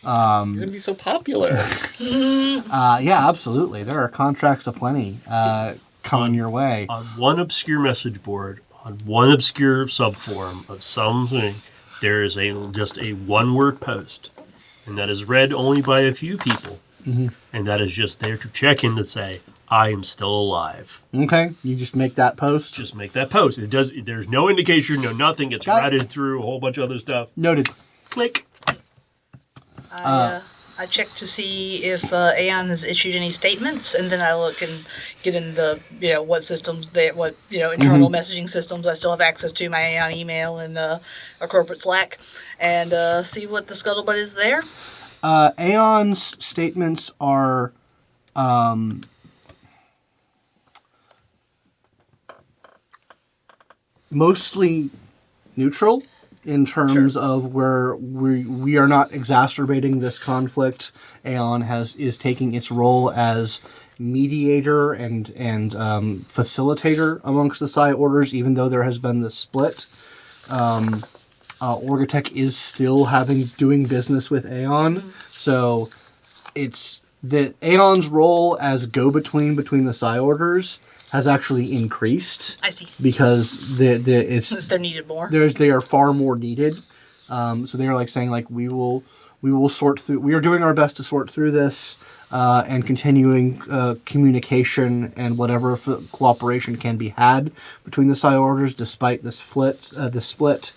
You're going to be so popular. Yeah, absolutely. There are contracts aplenty coming your way. On one obscure message board, on one obscure subforum of something, there is just a one-word post, and that is read only by a few people, and that is just there to check in to say, I am still alive. Okay, you just make that post. Just make that post. It does. There's no indication, no nothing. It's routed through a whole bunch of other stuff. Noted. Click. I check to see if Aeon has issued any statements, and then I look and get in the what systems internal messaging systems I still have access to, my Aeon email and a corporate Slack, and see what the scuttlebutt is there. Aeon's statements are mostly neutral in terms of where we are not exacerbating this conflict. Aeon is taking its role as mediator and facilitator amongst the Psi orders, even though there has been this split. Orgatech is still doing business with Aeon, so it's the Aeon's role as go-between between the Psi orders has actually increased. I see. Because they're needed more. They are far more needed. So they are saying we will sort through. We are doing our best to sort through this and continuing communication and whatever cooperation can be had between the Psi orders despite this split.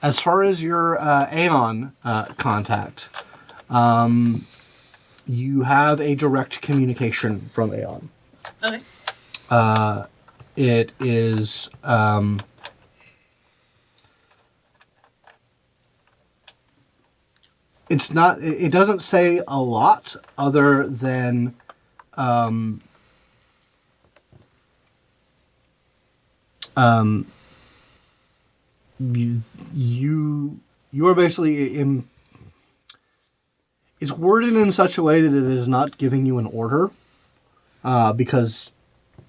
As far as your Aeon contact. You have a direct communication from Aeon. Okay. It is it's not. It doesn't say a lot other than you are basically it's worded in such a way that it is not giving you an order, because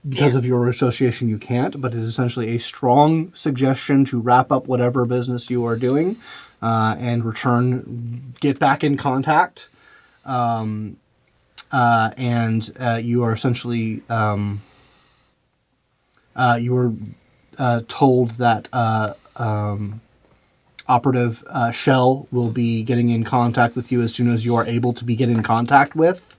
of your association you can't, but it is essentially a strong suggestion to wrap up whatever business you are doing and get back in contact. And you are essentially you were told that Operative Shell will be getting in contact with you as soon as you are able to be in contact with,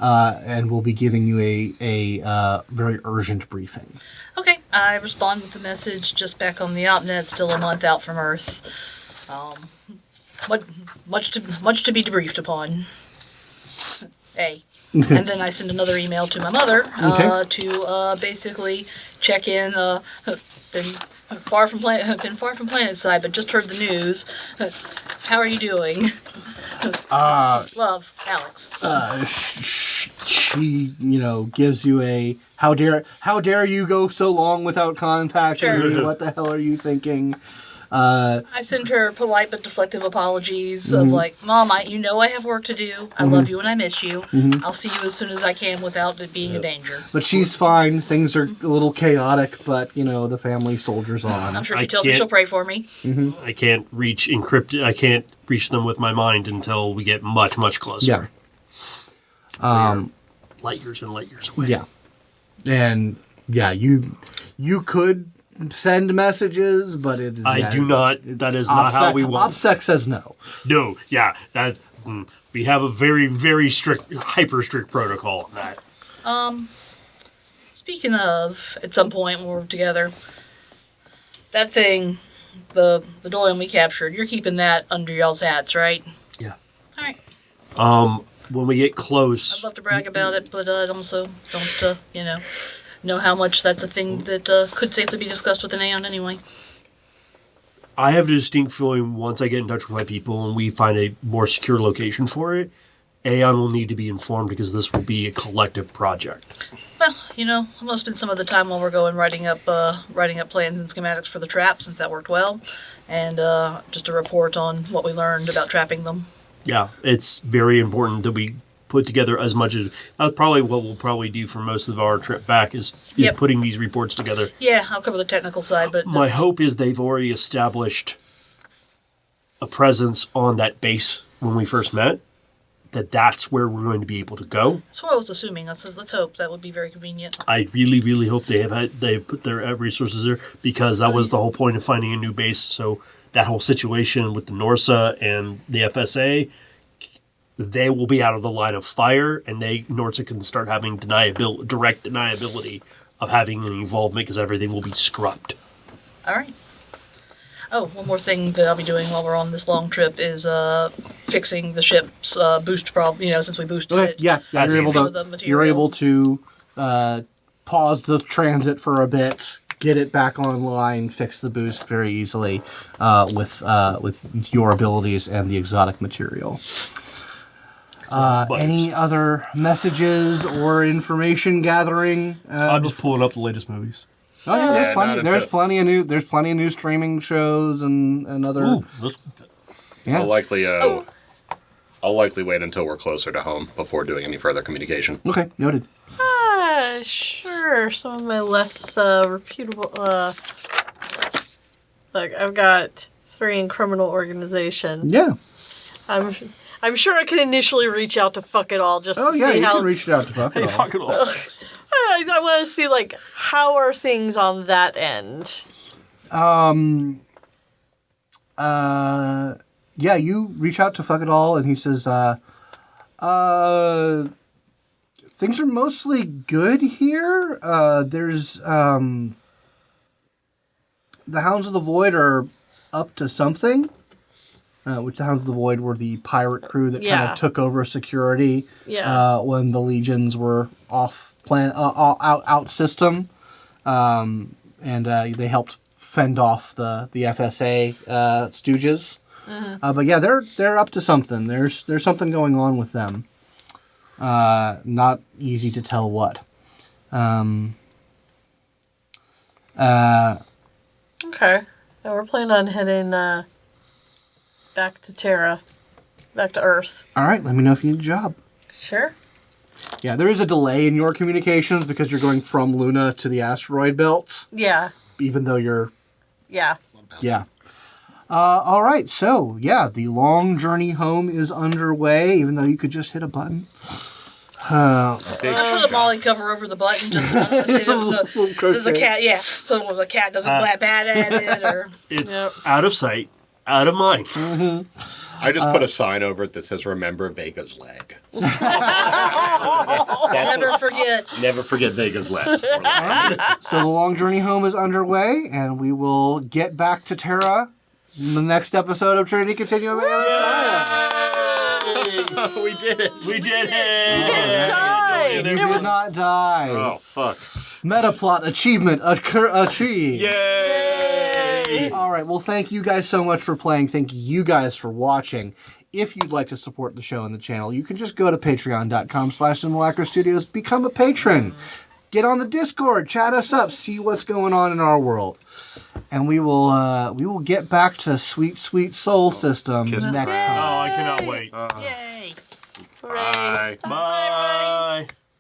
and will be giving you a very urgent briefing. Okay, I respond with the message just back on the OpNet, still a month out from Earth. Much to be debriefed upon. A. And then I send another email to my mother to basically check in. Been far from planet side, but just heard the news. How are you doing? Love, Alex. She, gives you a how dare you go so long without contacting me? What the hell are you thinking? I send her polite but deflective apologies of Mom, I have work to do. I love you and I miss you. I'll see you as soon as I can without it being a danger. But she's fine. Things are a little chaotic, but the family soldiers on. I'm sure she tells me she'll pray for me. I can't reach encrypted. I can't reach them with my mind until we get much, much closer. Yeah. Light years and light years away. Yeah. And you could send messages, but I do not. That is not how we want. OPSEC says no. No, yeah, that we have a very, very strict, hyper strict protocol on that. Speaking of, at some point when we're together, that thing, the Doyen we captured, you're keeping that under y'all's hats, right? Yeah. All right. When we get close, I'd love to brag about it, but I also don't, know how much that's a thing that could safely be discussed with an Aeon anyway. I have a distinct feeling once I get in touch with my people and we find a more secure location for it, Aeon will need to be informed because this will be a collective project. Well, I'm going to spend some of the time while we're going writing up plans and schematics for the trap, since that worked well, and just a report on what we learned about trapping them. Yeah, it's very important that we put together as much as that's probably what we'll probably do for most of our trip back is Yep. putting these reports together. Yeah, I'll cover the technical side, but My hope is they've already established a presence on that base when we first met. That's where we're going to be able to go. that's what I was assuming. Let's hope that would be very convenient. I really, really hope they put their resources there because that was the whole point of finding a new base. So that whole situation with the Norsa and the FSA, they will be out of the line of fire, and Norsa can start having direct deniability of having an involvement because everything will be scrubbed. All right. Oh, one more thing that I'll be doing while we're on this long trip is fixing the ship's boost problem. Since we boosted Okay, it. yeah, That's you're able some of the to material. you're able to pause the transit for a bit, get it back online, fix the boost very easily with your abilities and the exotic material. Any other messages or information gathering? I'm just pulling up the latest movies. Oh yeah, there's Yeah, plenty. not There's until- plenty of new. There's plenty of new streaming shows and other. Ooh, that's Yeah. I'll likely wait until we're closer to home before doing any further communication. Okay, noted. Sure. Some of my less reputable. Like I've got 3 in criminal organization. Yeah. I'm sure I can initially reach out to fuck it all just Oh to yeah, see you how. can reach it out to fuck it all. fuck it all. I want to see like how are things on that end. Yeah, you reach out to fuck it all, and he says, things are mostly good here. There's, the Hounds of the Void are up to something. Which the Hounds of the Void were the pirate crew that kind Yeah. of took over security Yeah. when the legions were out system, and they helped fend off the FSA stooges. But yeah, they're up to something. There's something going on with them. Not easy to tell what. Okay. And we're planning on heading back to Terra, back to Earth. All right, let me know if you need a job. Sure. Yeah, there is a delay in your communications because you're going from Luna to the asteroid belt, Yeah. even though you're... Yeah. Yeah. All right, so, yeah, the long journey home is underway, even though you could just hit a button. Big I put a shot. molly cover over the button just so the cat, so the cat doesn't bat at it or. It's Yep. out of sight, out of mind. I just put a sign over it that says "Remember Vega's leg." Never forget. Never forget Vega's leg. So the long journey home is underway, and we will get back to Terra in the next episode of Trinity Continuum. We did it. We did it! die! You did not die. Oh fuck! Metaplot achievement achieved. Yay! All right. Well, thank you guys so much for playing. Thank you guys for watching. If you'd like to support the show and the channel, you can just go to patreon.com/simulacrastudios, become a patron. Get on the Discord, chat us up, see what's going on in our world. And we will get back to Sweet Sweet Soul System Kiss next the time. Oh, I cannot wait. Yay. Bye. Bye.